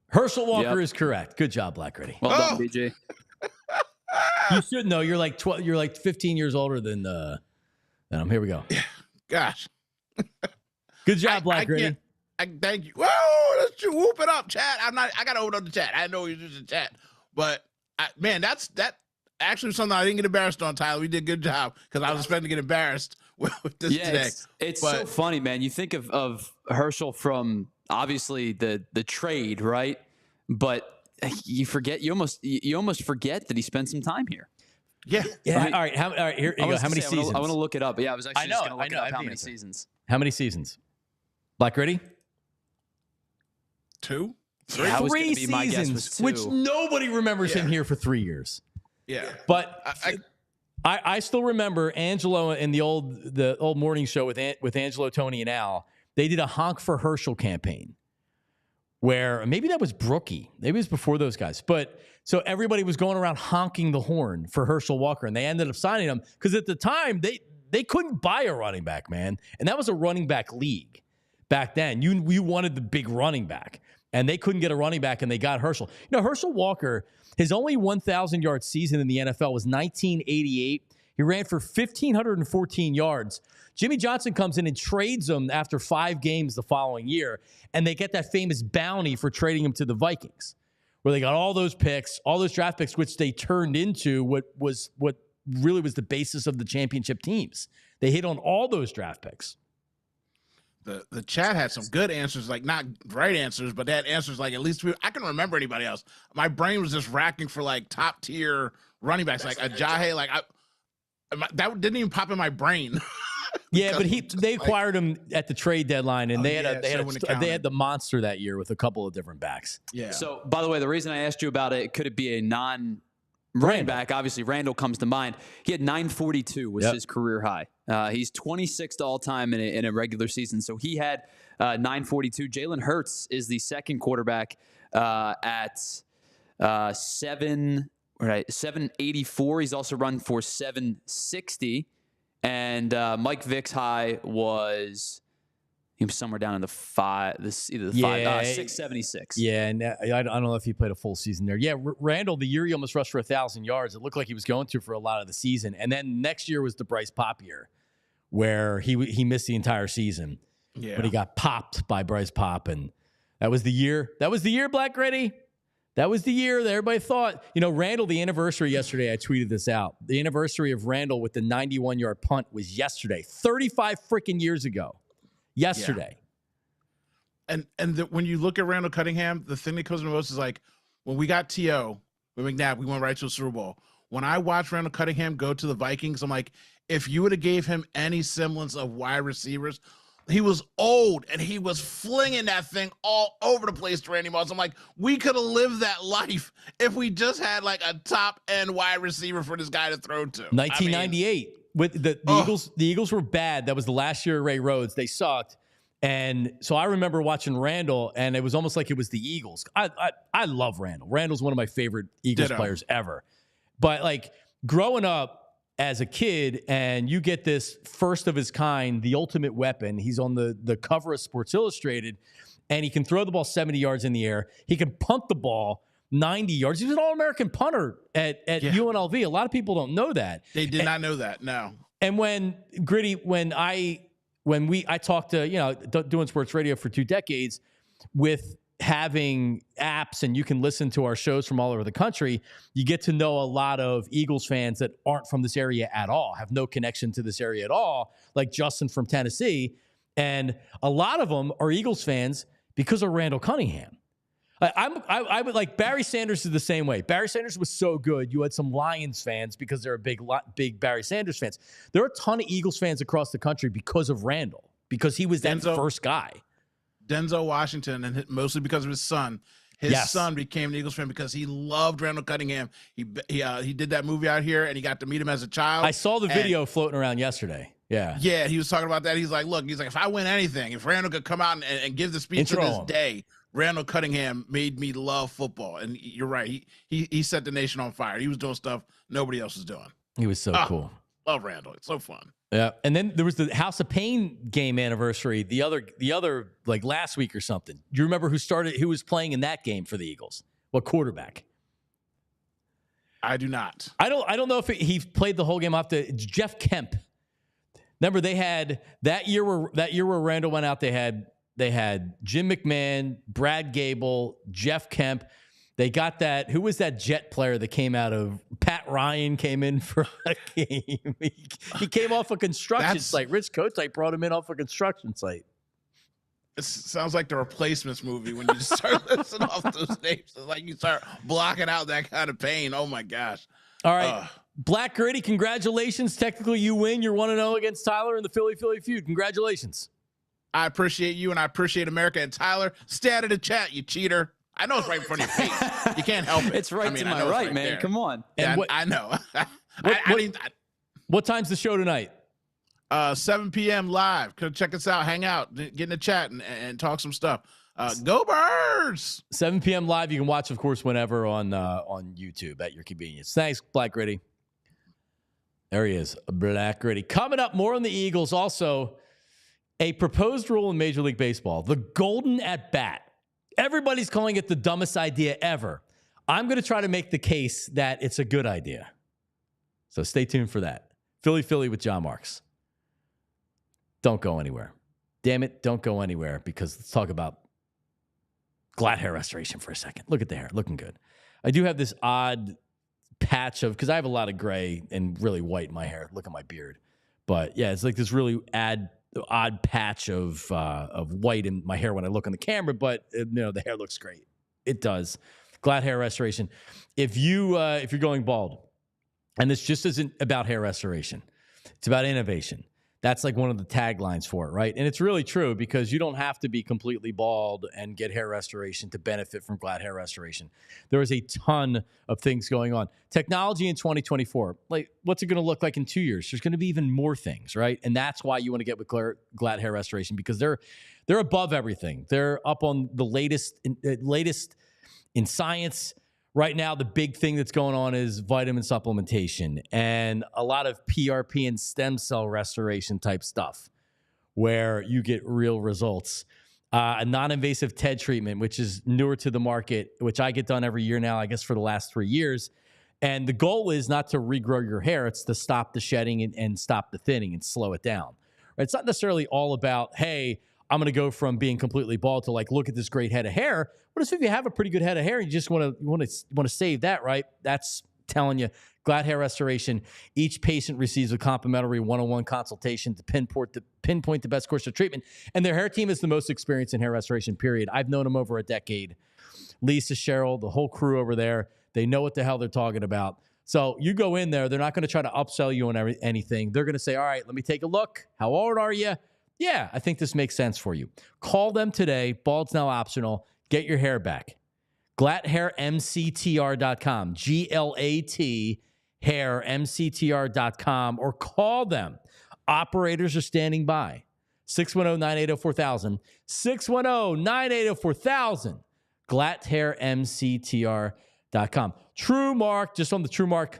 Herschel Walker is correct. Good job, Black Gritty.
Well done, BJ.
You should know. You're like 12. You're like 15 years older than him. Here we go.
Gosh.
Good job, Black Gritty.
Thank you. Whoa, let's whoop it up, chat. I gotta open up the chat. I know you're just a chat, but that actually something I didn't get embarrassed on, Tyler. We did a good job because I was expecting to get embarrassed with this today.
It's so funny, man. You think of Herschel from obviously the trade, right? But you forget. You almost forget that he spent some time here.
Yeah.
Yeah. All right. All right. Here you go. How many seasons?
I want to look it up. Yeah, I was actually just going to look up how many
answer.
seasons.
How many seasons? Black Gritty?
2.
Yeah, that was gonna
3
be my guess
seasons,
was
which
2.
nobody remembers him here for 3 years.
Yeah.
But I still remember Angelo in the old morning show with Angelo, Tony, and Al. They did a Honk for Herschel campaign where maybe that was Brookie. Maybe it was before those guys. But so everybody was going around honking the horn for Herschel Walker, and they ended up signing him because at the time they couldn't buy a running back, man. And that was a running back league back then. You wanted the big running back, and they couldn't get a running back, and they got Herschel. You know, Herschel Walker, his only 1,000-yard season in the NFL was 1988. He ran for 1,514 yards. Jimmy Johnson comes in and trades him after 5 games the following year, and they get that famous bounty for trading him to the Vikings, where they got all those picks, all those draft picks, which they turned into what really was the basis of the championship teams. They hit on all those draft picks.
The chat had some good answers, like not right answers, but they had answers like at least I can remember anybody else. My brain was just racking for like top tier running backs, like Ajayi. Like that didn't even pop in my brain.
Yeah, but they acquired him at the trade deadline, and they had the monster that year with a couple of different backs.
Yeah.
So, by the way, the reason I asked you about it, could it be a non-running back? Obviously, Randall comes to mind. He had 942 was his career high. He's 26th all time in a regular season, so he had 942. Jalen Hurts is the second quarterback at 784. He's also run for 760. And Mike Vick's high was somewhere down in the 676.
Yeah, and I don't know if he played a full season there. Yeah, Randall, the year he almost rushed for 1,000 yards, it looked like he was going to for a lot of the season. And then next year was the Bryce Pop year, where he missed the entire season. Yeah, but he got popped by Bryce Pop, and that was the year. That was the year, Black Gritty. That was the year that everybody thought, Randall, the anniversary yesterday, I tweeted this out. The anniversary of Randall with the 91-yard punt was yesterday, 35 freaking years ago. Yesterday.
Yeah. And when you look at Randall Cunningham, the thing that comes to me most is like, when we got T.O., with McNabb, we went right to the Super Bowl. When I watched Randall Cunningham go to the Vikings, I'm like, if you would have gave him any semblance of wide receivers, he was old, and he was flinging that thing all over the place to Randy Moss. I'm like, we could have lived that life if we just had like a top-end wide receiver for this guy to throw to.
1998. With the Eagles, the Eagles were bad. That was the last year of Ray Rhodes. They sucked. And so I remember watching Randall, and it was almost like it was the Eagles. I love Randall. Randall's one of my favorite Eagles players ever. But like growing up, as a kid, and you get this first of his kind, the ultimate weapon. He's on the cover of Sports Illustrated, and he can throw the ball 70 yards in the air. He can punt the ball 90 yards. He was an All-American punter at UNLV. A lot of people don't know that.
They did not know that, no.
And when I talked to, doing sports radio for 2 decades with having apps and you can listen to our shows from all over the country, you get to know a lot of Eagles fans that aren't from this area at all, have no connection to this area at all, like Justin from Tennessee. And a lot of them are Eagles fans because of Randall Cunningham. I would like Barry Sanders is the same way. Barry Sanders was so good. You had some Lions fans because they're big Barry Sanders fans. There are a ton of Eagles fans across the country because of Randall, because he was that first guy.
Denzel Washington, and mostly because of his son. His son became an Eagles fan because he loved Randall Cunningham. He did that movie out here, and he got to meet him as a child.
I saw the video floating around yesterday. Yeah.
Yeah, he was talking about that. He's like, if I win anything, if Randall could come out and give the speech to this day, Randall Cunningham made me love football. And you're right. He set the nation on fire. He was doing stuff nobody else was doing.
He was so cool.
Love Randall. It's so fun.
Yeah, and then there was the House of Pain game anniversary the other like last week or something. Do you remember who was playing in that game for the Eagles? What quarterback?
I do not.
I don't know if he played the whole game off it's Jeff Kemp. Remember they had that year where Randall went out, they had Jim McMahon, Brad Gable, Jeff Kemp. They got that. Who was that Jet player that came out of? Pat Ryan came in for a game. He came off a construction site. Rich Kotite brought him in off a construction site.
It sounds like the Replacements movie when you just start listing off those names. It's like you start blocking out that kind of pain. Oh, my gosh.
All right. Black Gritty, congratulations. Technically, you win. You're 1-0 against Tyler in the Philly feud. Congratulations.
I appreciate you, and I appreciate America. And Tyler, stay out of the chat, you cheater. I know it's right in front of your face. You can't help it.
It's right to my right, man.
There.
Come on.
Yeah,
And
I know.
What time's the show tonight?
7 p.m. live. Come check us out. Hang out. Get in the chat and talk some stuff. Go Birds!
7 p.m. live. You can watch, of course, whenever on YouTube at your convenience. Thanks, Black Gritty. There he is, Black Gritty. Coming up, more on the Eagles. Also, a proposed rule in Major League Baseball, the golden at bat. Everybody's calling it the dumbest idea ever. I'm going to try to make the case that it's a good idea. So stay tuned for that. Philly with Jon Marks. Don't go anywhere. Damn it, don't go anywhere, because let's talk about glad hair restoration for a second. Look at the hair, looking good. I do have this odd patch of, because I have a lot of gray and really white in my hair. Look at my beard. But yeah, it's like this really odd patch of white in my hair when I look on the camera, but the hair looks great. It does. Glad hair restoration. If you're going bald, and this just isn't about hair restoration, it's about innovation. That's like one of the taglines for it, right? And it's really true, because you don't have to be completely bald and get hair restoration to benefit from glad hair restoration. There is a ton of things going on. Technology in 2024, like what's it going to look like in 2 years? There's going to be even more things, right? And that's why you want to get with glad hair restoration, because they're above everything. They're up on the latest in science. Right now, the big thing that's going on is vitamin supplementation and a lot of PRP and stem cell restoration type stuff where you get real results. A non-invasive TED treatment, which is newer to the market, which I get done every year now, I guess for the last 3 years. And the goal is not to regrow your hair. It's to stop the shedding and stop the thinning and slow it down. Right? It's not necessarily all about, hey, I'm going to go from being completely bald to like, look at this great head of hair. What if you have a pretty good head of hair and you just want to save that, right? That's telling you glad hair restoration. Each patient receives a complimentary one-on-one consultation to pinpoint the best course of treatment. And their hair team is the most experienced in hair restoration, period. I've known them over a decade. Lisa, Cheryl, the whole crew over there, they know what the hell they're talking about. So you go in there, they're not going to try to upsell you on anything. They're going to say, all right, let me take a look. How old are you? Yeah, I think this makes sense for you. Call them today. Bald's now optional. Get your hair back. GlatHairMCTR.com. GLAT hairmctr.com, or call them. Operators are standing by. 610-980-4000. 610-980-4000. GlatHairMCTR.com. TrueMark, just on the TrueMark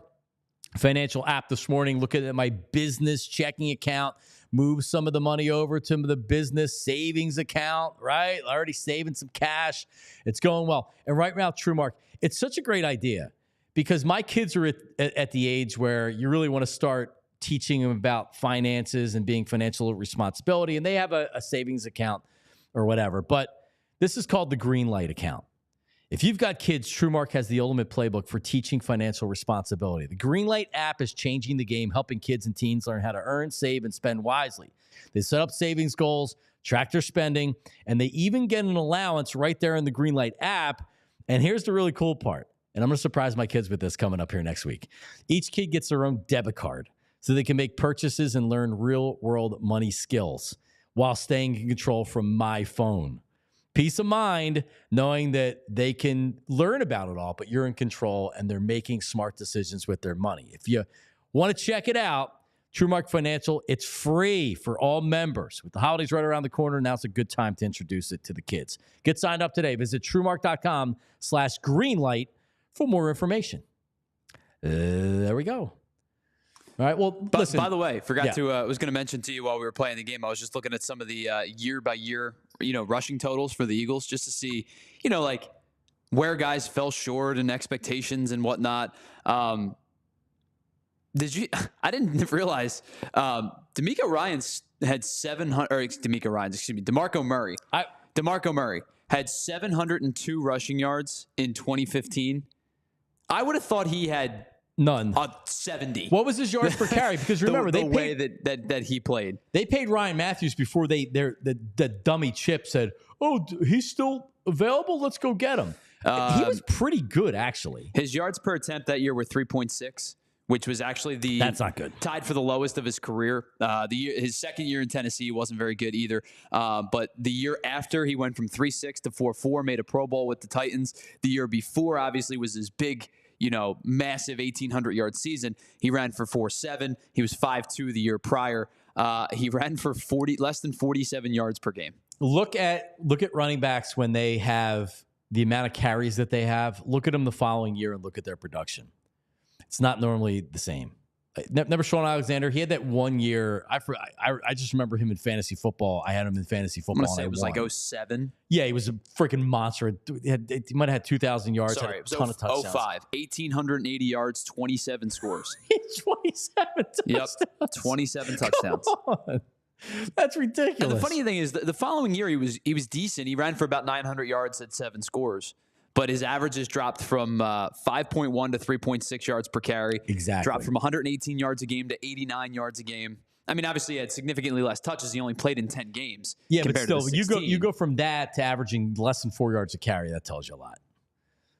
financial app this morning, looking at my business checking account. Move some of the money over to the business savings account, right? Already saving some cash. It's going well. And right now, TrueMark, it's such a great idea, because my kids are at the age where you really want to start teaching them about finances and being financial responsibility, and they have a savings account or whatever. But this is called the Green Light account. If you've got kids, TrueMark has the ultimate playbook for teaching financial responsibility. The Greenlight app is changing the game, helping kids and teens learn how to earn, save, and spend wisely. They set up savings goals, track their spending, and they even get an allowance right there in the Greenlight app. And here's the really cool part, and I'm going to surprise my kids with this coming up here next week. Each kid gets their own debit card so they can make purchases and learn real-world money skills while staying in control from my phone. Peace of mind knowing that they can learn about it all, but you're in control and they're making smart decisions with their money. If you want to check it out, TrueMark Financial, it's free for all members. With the holidays right around the corner, now's a good time to introduce it to the kids. Get signed up today. Visit TrueMark.com/greenlight for more information. There we go. All right. Well, listen.
By the way, I was going to mention to you while we were playing the game, I was just looking at some of the year-by-year, rushing totals for the Eagles just to see, like where guys fell short and expectations and whatnot. I didn't realize DeMarco Murray had 702 rushing yards in 2015. I would have thought he had
none.
70.
What was his yards per carry? Because remember,
the way that he played.
They paid Ryan Matthews before the dummy Chip said, "Oh, he's still available. Let's go get him." He was pretty good, actually.
His yards per attempt that year were 3.6, which was actually
That's not good.
Tied for the lowest of his career. His second year in Tennessee wasn't very good either. But the year after, he went from 3.6 to 4.4, made a Pro Bowl with the Titans. The year before, obviously, was his big, massive 1,800-yard season. He ran for 4.7. He was 5.2 the year prior. He ran for less than 47 yards per game.
Look at running backs when they have the amount of carries that they have. Look at them the following year and look at their production. It's not normally the same. Never Sean Alexander. He had that 1 year. I just remember him in fantasy football. I had him in fantasy football.
I'm gonna say it was like 07.
Yeah, he was a freaking monster. He might have had 2,000 yards.
Sorry,
had a ton of touchdowns.
05. 1,880 yards, 27 scores.
27 touchdowns.
Yep, 27 touchdowns.
Come on. That's ridiculous.
And the funny thing is, the following year he was decent. He ran for about 900 yards at 7 scores, but his averages dropped from 5.1 to 3.6 yards per carry.
Exactly.
Dropped from 118 yards a game to 89 yards a game. I mean, obviously, he had significantly less touches. He only played in 10 games.
Yeah, but still, you go from that to averaging less than 4 yards a carry. That tells you a lot.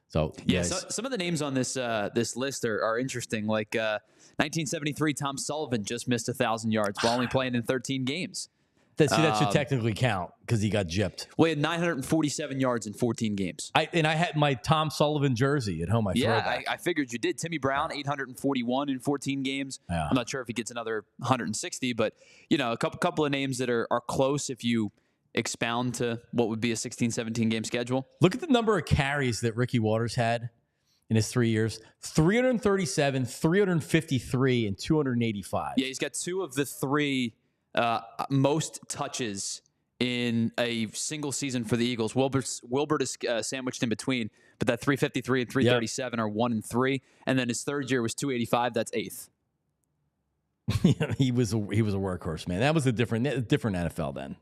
So
yeah, so some of the names on this this list are interesting. Like 1973, Tom Sullivan just missed 1,000 yards while only playing in 13 games.
That should technically count because he got gypped.
Well, he had 947 yards in 14 games.
I had my Tom Sullivan jersey at home.
I figured you did. Timmy Brown, 841 in 14 games.
Yeah.
I'm not sure if he gets another 160, but a couple of names that are close if you expound to what would be a 16-17 game schedule.
Look at the number of carries that Ricky Waters had in his 3 years: 337, 353, and 285.
Yeah, he's got 2 of the 3 most touches in a single season for the Eagles. Wilbert is sandwiched in between, but that 353 and 337 are 1 and 3, and then his third year was 285. That's 8th.
He was a workhorse, man. That was a different NFL then.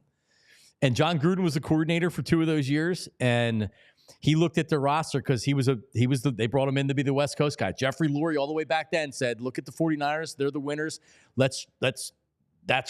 And John Gruden was the coordinator for 2 of those years, and he looked at their roster because they brought him in to be the West Coast guy. Jeffrey Lurie all the way back then said, "Look at the 49ers; they're the winners. That's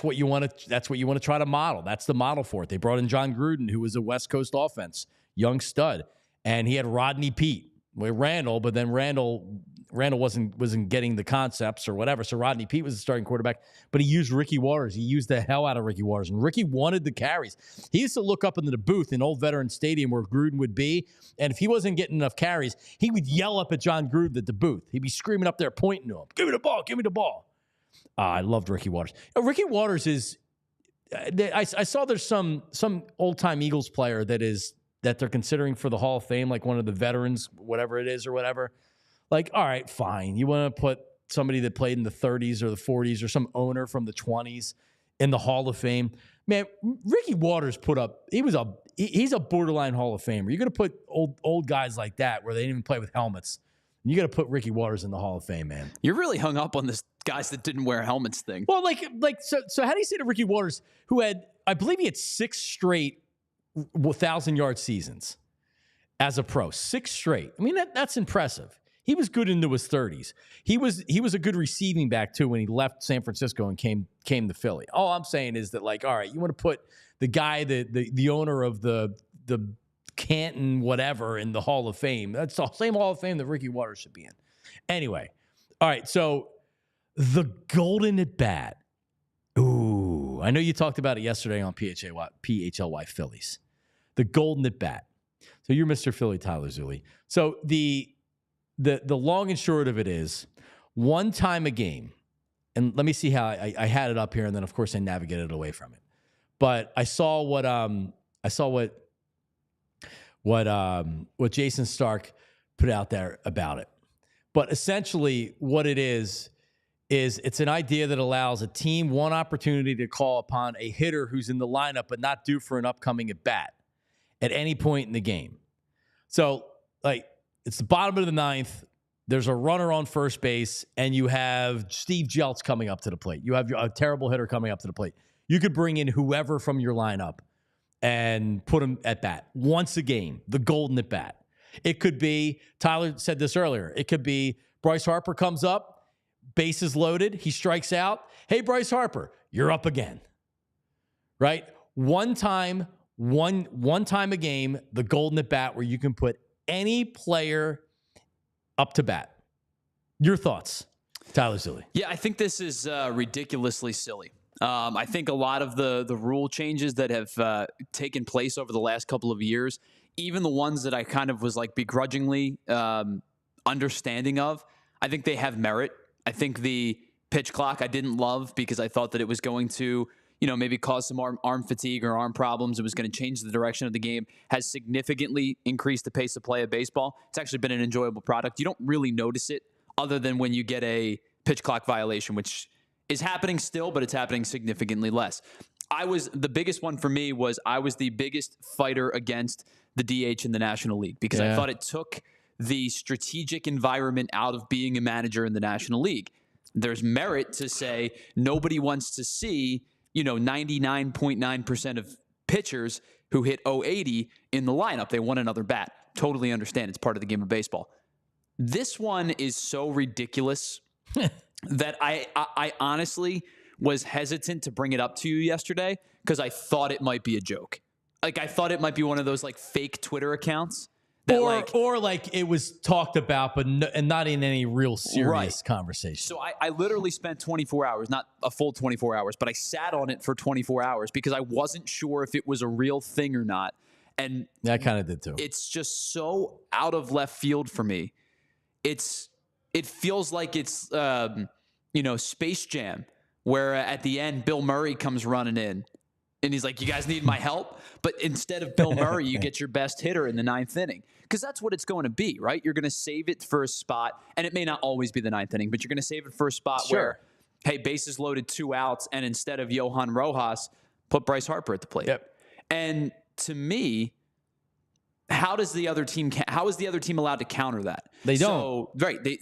what you want to try to model. That's the model for it." They brought in John Gruden, who was a West Coast offense, young stud, and he had Rodney Peete with Randall, but then Randall wasn't getting the concepts or whatever. So Rodney Peete was the starting quarterback, but he used Ricky Waters. He used the hell out of Ricky Waters, and Ricky wanted the carries. He used to look up into the booth in Old Veteran Stadium where Gruden would be, and if he wasn't getting enough carries, he would yell up at John Gruden at the booth. He'd be screaming up there, pointing to him, "Give me the ball, give me the ball." I loved Ricky Waters. Ricky Waters is. I saw there's some old time Eagles player that they're considering for the Hall of Fame, like one of the veterans, whatever it is or whatever. Like, all right, fine. You want to put somebody that played in the 30s or the 40s or some owner from the 20s in the Hall of Fame. Man, Ricky Waters he's a borderline Hall of Famer. You're going to put old guys like that where they didn't even play with helmets. You got to put Ricky Waters in the Hall of Fame, man.
You're really hung up on this guys that didn't wear helmets thing.
Well, so how do you say to Ricky Waters, who I believe he had 6 straight 1,000-yard seasons as a pro, 6 straight. I mean, that's impressive. He was good into his 30s. He was a good receiving back too when he left San Francisco and came to Philly. All I'm saying is that, like, all right, you want to put the guy, the owner of the Canton whatever in the Hall of Fame. That's the same Hall of Fame that Ricky Waters should be in. Anyway, all right, so the golden at bat. Ooh, I know you talked about it yesterday on PHLY Phillies. The golden at bat. So you're Mr. Philly, Tyler Zulli. So the long and short of it is, one time a game, and let me see how I had it up here, and then of course I navigated away from it. But I saw what Jason Stark put out there about it. But essentially what it is it's an idea that allows a team one opportunity to call upon a hitter who's in the lineup but not due for an upcoming at bat at any point in the game. So, like, it's the bottom of the 9th. There's a runner on first base, and you have Steve Jeltz coming up to the plate. You have a terrible hitter coming up to the plate. You could bring in whoever from your lineup and put him at bat once a game, the golden at bat. It could be, Tyler said this earlier, it could be Bryce Harper comes up, bases loaded, he strikes out. Hey, Bryce Harper, you're up again. Right? One time a game, the golden at bat, where you can put any player up to bat. Your thoughts? Tyler silly.
Yeah, I think this is ridiculously silly. I think a lot of the rule changes that have taken place over the last couple of years, even the ones that I kind of was like begrudgingly understanding of, I think they have merit. I think the pitch clock I didn't love because I thought that it was going to, maybe cause some arm fatigue or arm problems. It was going to change the direction of the game, has significantly increased the pace of play of baseball. It's actually been an enjoyable product. You don't really notice it other than when you get a pitch clock violation, which is happening still, but it's happening significantly less. The biggest one for me was I was the biggest fighter against the DH in the National League because I thought it took the strategic environment out of being a manager in the National League. There's merit to say nobody wants to see, 99.9% of pitchers who hit 080 in the lineup. They want another bat. Totally understand. It's part of the game of baseball. This one is so ridiculous that I honestly was hesitant to bring it up to you yesterday because I thought it might be a joke. Like, I thought it might be one of those, like, fake Twitter accounts.
Or it was talked about, but not in any real serious conversation.
So I literally spent 24 hours, not a full 24 hours, but I sat on it for 24 hours because I wasn't sure if it was a real thing or not. And
I kind of did too.
It's just so out of left field for me. It feels like it's, Space Jam, where at the end, Bill Murray comes running in. And he's like, you guys need my help? But instead of Bill Murray, you get your best hitter in the ninth inning. Because that's what it's going to be, right? You're going to save it for a spot. And it may not always be the ninth inning, but you're going to save it for a spot where, hey, bases loaded, 2 outs. And instead of Johan Rojas, put Bryce Harper at the plate.
Yep.
And to me, how is the other team allowed to counter that?
They don't.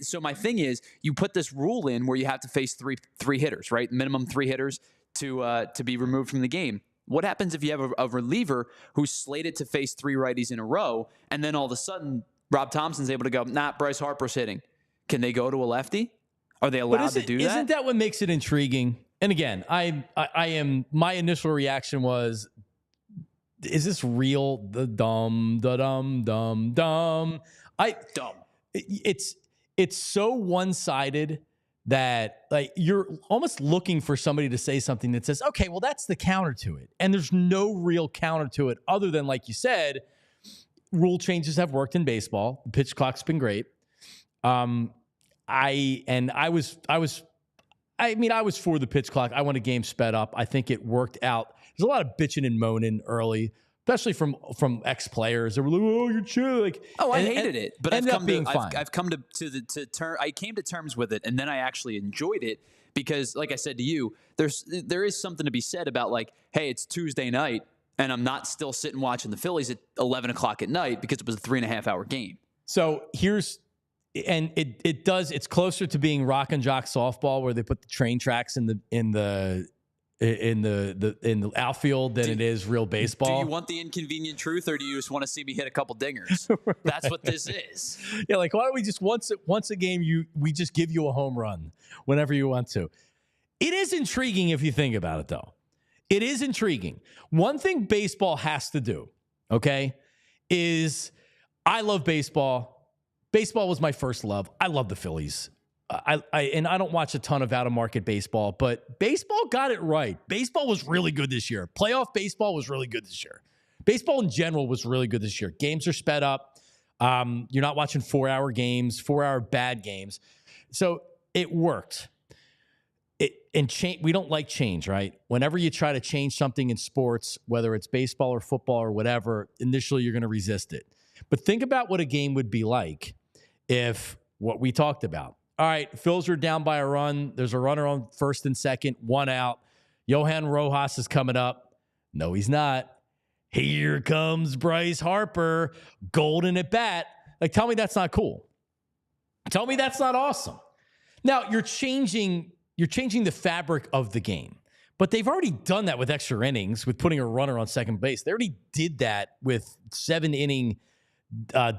So my thing is, you put this rule in where you have to face three hitters, right? Minimum 3 hitters to be removed from the game. What happens if you have a reliever who's slated to face 3 righties in a row, and then all of a sudden Rob Thompson's able to go, Bryce Harper's hitting. Can they go to a lefty? Are they allowed to do that?
Isn't that what makes it intriguing? And again, my initial reaction was, is this real? The dumb. It's so one-sided that, like, you're almost looking for somebody to say something that says, okay, well, that's the counter to it. And there's no real counter to it other than, like you said, rule changes have worked in baseball. The pitch clock's been great. I was for the pitch clock. I want a game sped up. I think it worked out. There's a lot of bitching and moaning early, especially from ex-players. They were like, "Oh, you're chill." Like,
I hated it, but I've come to terms. I came to terms with it, and then I actually enjoyed it because, like I said to you, there is something to be said about, like, hey, it's Tuesday night, and I'm not still sitting watching the Phillies at 11 o'clock at night because it was a 3.5-hour game.
So it's closer to being rock and jock softball where they put the train tracks in the outfield than it is real baseball.
Do you want the inconvenient truth, or do you just want to see me hit a couple dingers? That's what this is.
Yeah, like, why don't we just once a game we just give you a home run whenever you want to? It is intriguing if you think about it, though. It is intriguing. One thing baseball has to do, okay, is I love baseball. Baseball was my first love. I love the Phillies. I don't watch a ton of out-of-market baseball, but baseball got it right. Baseball was really good this year. Playoff baseball was really good this year. Baseball in general was really good this year. Games are sped up. You're not watching 4-hour games, 4-hour bad games. So it worked. We don't like change, right? Whenever you try to change something in sports, whether it's baseball or football or whatever, initially you're going to resist it. But think about what a game would be like if what we talked about. All right, Phils are down by a run. There's a runner on first and second, 1 out. Johan Rojas is coming up. No, he's not. Here comes Bryce Harper, golden at bat. Like, tell me that's not cool. Tell me that's not awesome. Now, you're changing the fabric of the game. But they've already done that with extra innings, with putting a runner on second base. They already did that with 7-inning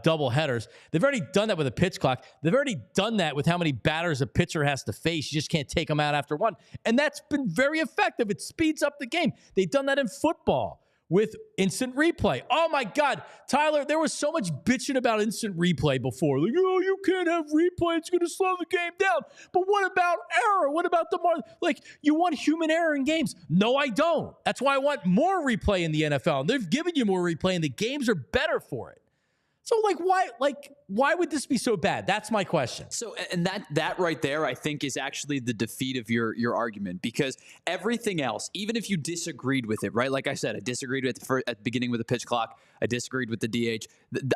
double headers. They've already done that with a pitch clock. They've already done that with how many batters a pitcher has to face. You just can't take them out after one. And that's been very effective. It speeds up the game. They've done that in football with instant replay. Oh my God, Tyler, there was so much bitching about instant replay before. Like, oh, you can't have replay. It's going to slow the game down. But what about error? What about like, you want human error in games? No, I don't. That's why I want more replay in the NFL. And they've given you more replay and the games are better for it. So why would this be so bad? That's my question. So,
and that right there, I think, is actually the defeat of your argument, because everything else, even if you disagreed with it, right? Like I said, I disagreed with at the beginning with the pitch clock. I disagreed with the DH.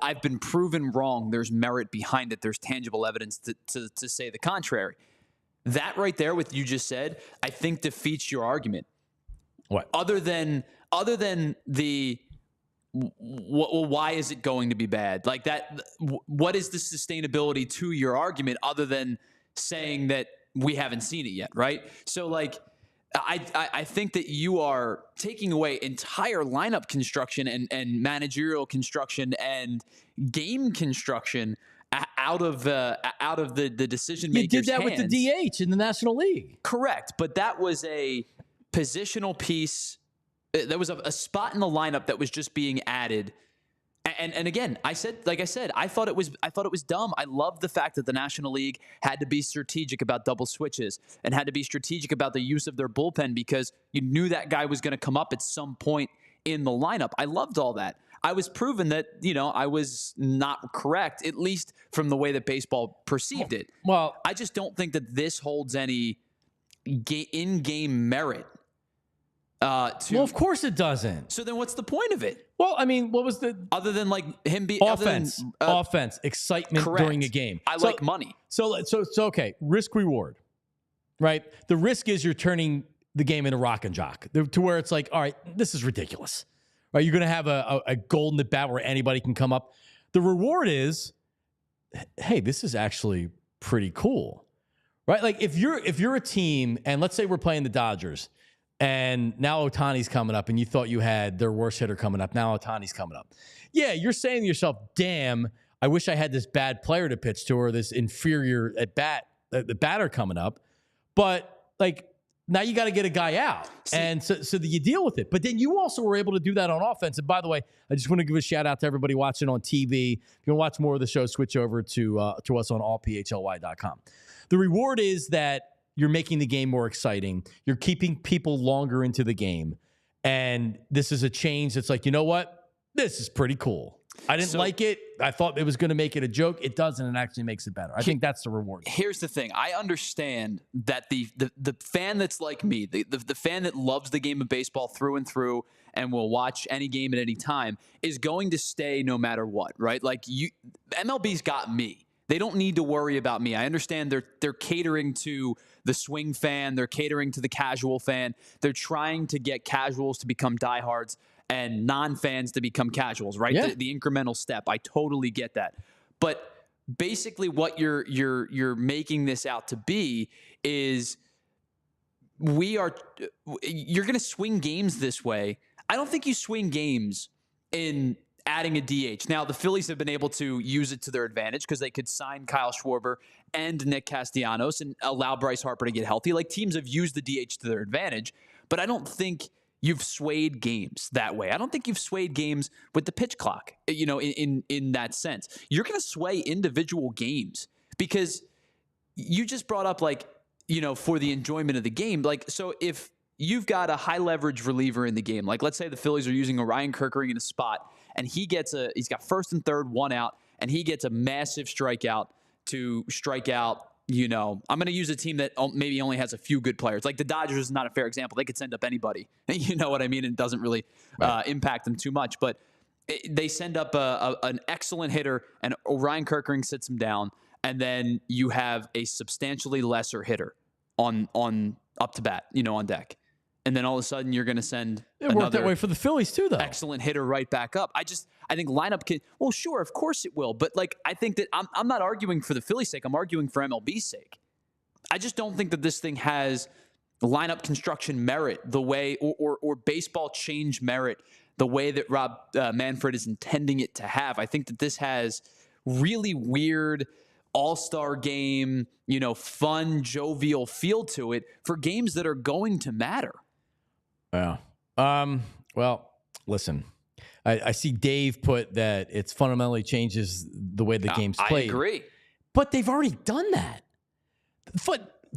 I've been proven wrong. There's merit behind it. There's tangible evidence to say the contrary. That right there, what you just said, I think defeats your argument.
What?
Other than the why is it going to be bad? Like that, what is the sustainability to your argument other than saying that we haven't seen it yet, right? So like, I think that you are taking away entire lineup construction and managerial construction and game construction out of the decision makers'
You did that
hands.
with the DH in the National League.
Correct, but that was a positional piece. There was a spot in the lineup that was just being added. And again, I thought it was dumb. I love the fact that the National League had to be strategic about double switches and had to be strategic about the use of their bullpen because you knew that guy was going to come up at some point in the lineup. I loved all that. I was proven that, I was not correct, at least from the way that baseball perceived it.
Well,
I just don't think that this holds any in-game merit.
Well, of course it doesn't.
So then what's the point of it?
Well, I mean, what was the...
Other than like him being...
Offense, excitement during a game.
I like money.
So okay, risk reward, right? The risk is you're turning the game into rock and jock to where it's like, all right, this is ridiculous. Right? You're going to have a golden at bat where anybody can come up. The reward is, hey, this is actually pretty cool, right? Like if you're a team and let's say we're playing the Dodgers and now Ohtani's coming up and you thought you had their worst hitter coming up. Now Ohtani's coming up. Yeah, you're saying to yourself, damn, I wish I had this bad player to pitch to or this inferior at bat, the batter coming up. But like now you got to get a guy out. And so that you deal with it. But then you also were able to do that on offense. And by the way, I just want to give a shout out to everybody watching on TV. If you want to watch more of the show, switch over to us on allphly.com. The reward is that you're making the game more exciting. You're keeping people longer into the game. And this is a change that's like, you know what? This is pretty cool. I didn't like it. I thought it was going to make it a joke. It doesn't. It actually makes it better. I think that's the reward.
Here's the thing. I understand that the fan that's like me, the fan that loves the game of baseball through and through and will watch any game at any time is going to stay no matter what, right? Like MLB's got me. They don't need to worry about me. I understand they're catering to the swing fan. They're catering to the casual fan. They're trying to get casuals to become diehards and non-fans to become casuals, right?
Yeah.
The incremental step. I totally get that. But basically what you're making this out to be is you're going to swing games this way. I don't think you swing games in adding a DH. Now, the Phillies have been able to use it to their advantage because they could sign Kyle Schwarber and Nick Castellanos and allow Bryce Harper to get healthy. Like, teams have used the DH to their advantage, but I don't think you've swayed games that way. I don't think you've swayed games with the pitch clock, in that sense. You're going to sway individual games because you just brought up, for the enjoyment of the game. Like, so if you've got a high leverage reliever in the game, like let's say the Phillies are using a Ryan Kerkering in a spot, and he's got first and third, one out, and he gets a massive strikeout to strike out, I'm going to use a team that maybe only has a few good players. Like the Dodgers is not a fair example. They could send up anybody. You know what I mean? It doesn't really impact them too much. But they send up an excellent hitter, and Ryan Kerkering sits him down, and then you have a substantially lesser hitter on up to bat, on deck. And then all of a sudden you're going to send
another worked that way for the Phillies too, though.
Excellent hitter right back up. I think lineup can, well, sure, of course it will. But I think that I'm not arguing for the Phillies' sake. I'm arguing for MLB's sake. I just don't think that this thing has lineup construction merit the way, or baseball change merit the way that Rob Manfred is intending it to have. I think that this has really weird all-star game, fun, jovial feel to it for games that are going to matter.
Yeah. Well, listen, I see Dave put that it's fundamentally changes the way the game's played.
I agree.
But they've already done that.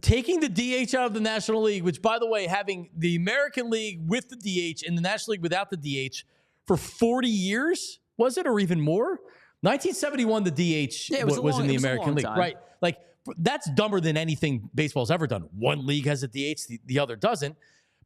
Taking the DH out of the National League, which, by the way, having the American League with the DH and the National League without the DH for 40 years, was it, or even more? 1971, the DH was in the American League. Right. Like, that's dumber than anything baseball's ever done. One league has a DH, the other doesn't.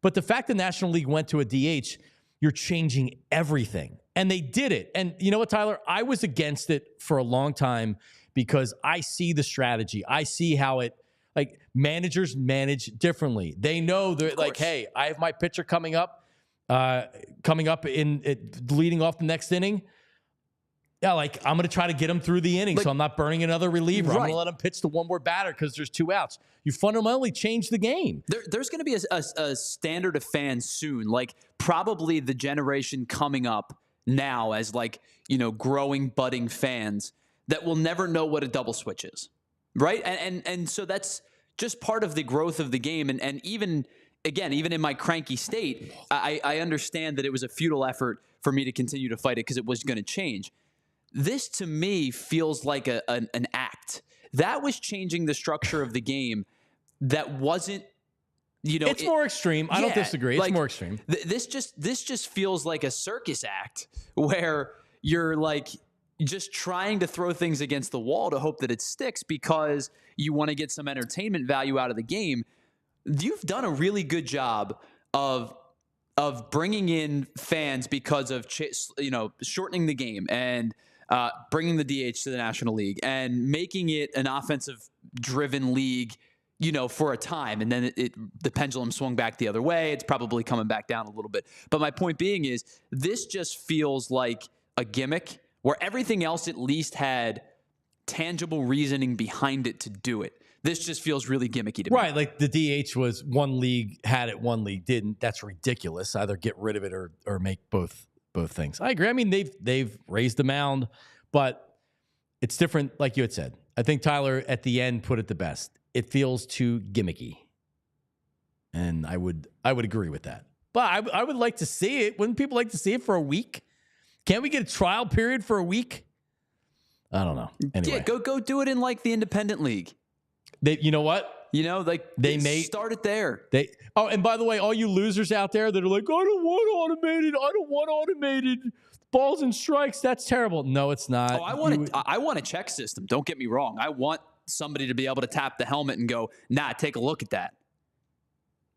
But the fact the National League went to a DH, you're changing everything. And they did it. And you know what, Tyler? I was against it for a long time because I see the strategy. I see how it, like, managers manage differently. They know they're like, hey, I have my pitcher coming up in leading off the next inning. Yeah, like, I'm going to try to get him through the inning, so I'm not burning another reliever. Right. I'm going to let him pitch to one more batter because there's 2 outs. You fundamentally change the game.
There's going to be a standard of fans soon, like probably the generation coming up now as, like, you know, growing, budding fans that will never know what a double switch is, right? And so that's just part of the growth of the game. And even, again, even in my cranky state, I understand that it was a futile effort for me to continue to fight it because it was going to change. This, to me, feels like an act. That was changing the structure of the game that wasn't, you know...
It's more extreme. I don't disagree. It's more extreme.
This just feels like a circus act where you're, like, just trying to throw things against the wall to hope that it sticks because you want to get some entertainment value out of the game. You've done a really good job of bringing in fans because of, you know, shortening the game and... bringing the DH to the National League and making it an offensive-driven league, you know, for a time. And then the pendulum swung back the other way. It's probably coming back down a little bit. But my point being is this just feels like a gimmick where everything else at least had tangible reasoning behind it to do it. This just feels really gimmicky to me.
Right, like the DH was one league had it, one league didn't. That's ridiculous. Either get rid of it or make both things. I agree. I mean, they've raised the mound, but it's different, like you had said. I think Tyler at the end put it the best. It feels too gimmicky. And I would agree with that. But I would like to see it. Wouldn't people like to see it for a week? Can't we get a trial period for a week? I don't know. Anyway.
Yeah, go do it in, like, the independent league.
You know what?
You know, like, they may start it there.
And by the way, all you losers out there that are like, I don't want automated balls and strikes. That's terrible. No, it's not.
Oh, I want a check system. Don't get me wrong. I want somebody to be able to tap the helmet and go, nah, take a look at that.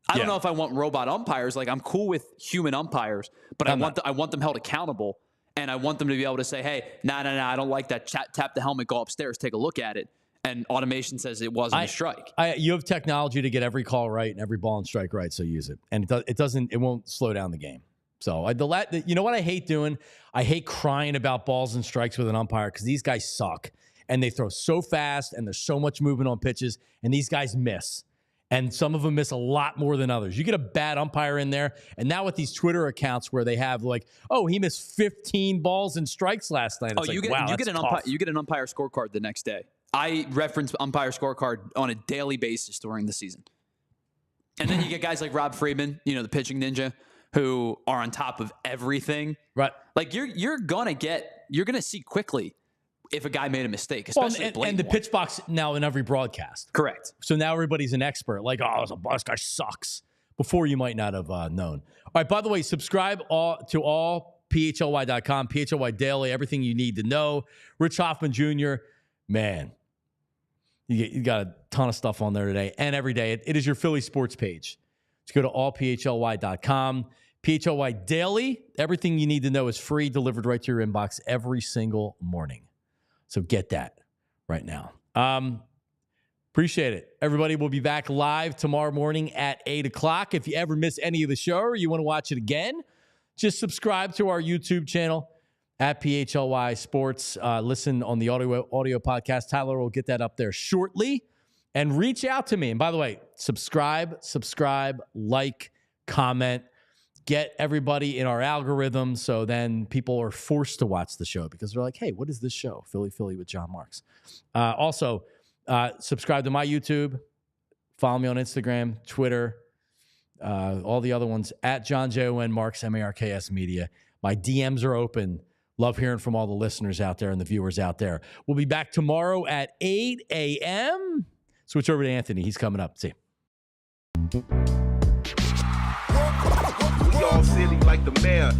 I don't know if I want robot umpires. Like, I'm cool with human umpires, but I want them held accountable, and I want them to be able to say, hey, nah, I don't like that. Tap the helmet, go upstairs, take a look at it. And automation says it wasn't a strike.
You have technology to get every call right and every ball and strike right, so use it. And it won't slow down the game. So you know what I hate doing? I hate crying about balls and strikes with an umpire because these guys suck. And they throw so fast and there's so much movement on pitches, and these guys miss. And some of them miss a lot more than others. You get a bad umpire in there, and now with these Twitter accounts where they have like, oh, he missed 15 balls and strikes last night. It's
you get an umpire scorecard the next day. I reference umpire scorecard on a daily basis during the season. And then you get guys like Rob Friedman, you know, the pitching ninja, who are on top of everything.
Right.
Like you're gonna see quickly if a guy made a mistake, especially
and the pitch box now in every broadcast.
Correct.
So now everybody's an expert. Like, oh, this guy sucks. Before you might not have known. All right, by the way, subscribe to all PHLY.com, PHLY Daily, everything you need to know. Rich Hoffman Jr., man, you got a ton of stuff on there today and every day. It is your Philly sports page. Just go to allphly.com. PHLY Daily, everything you need to know is free, delivered right to your inbox every single morning. So get that right now. Appreciate it. Everybody will be back live tomorrow morning at 8 o'clock. If you ever miss any of the show or you want to watch it again, just subscribe to our YouTube channel at PHLY Sports. Listen on the audio podcast. Tyler will get that up there shortly. And reach out to me. And by the way, subscribe, like, comment. Get everybody in our algorithm so then people are forced to watch the show because they're like, hey, what is this show? Philly with Jon Marks. Also, subscribe to my YouTube. Follow me on Instagram, Twitter, all the other ones, at Jon Jon Marks, Marks Media. My DMs are open. Love hearing from all the listeners out there and the viewers out there. We'll be back tomorrow at 8 a.m. Switch over to Anthony. He's coming up. See you.
We all silly like the mayor.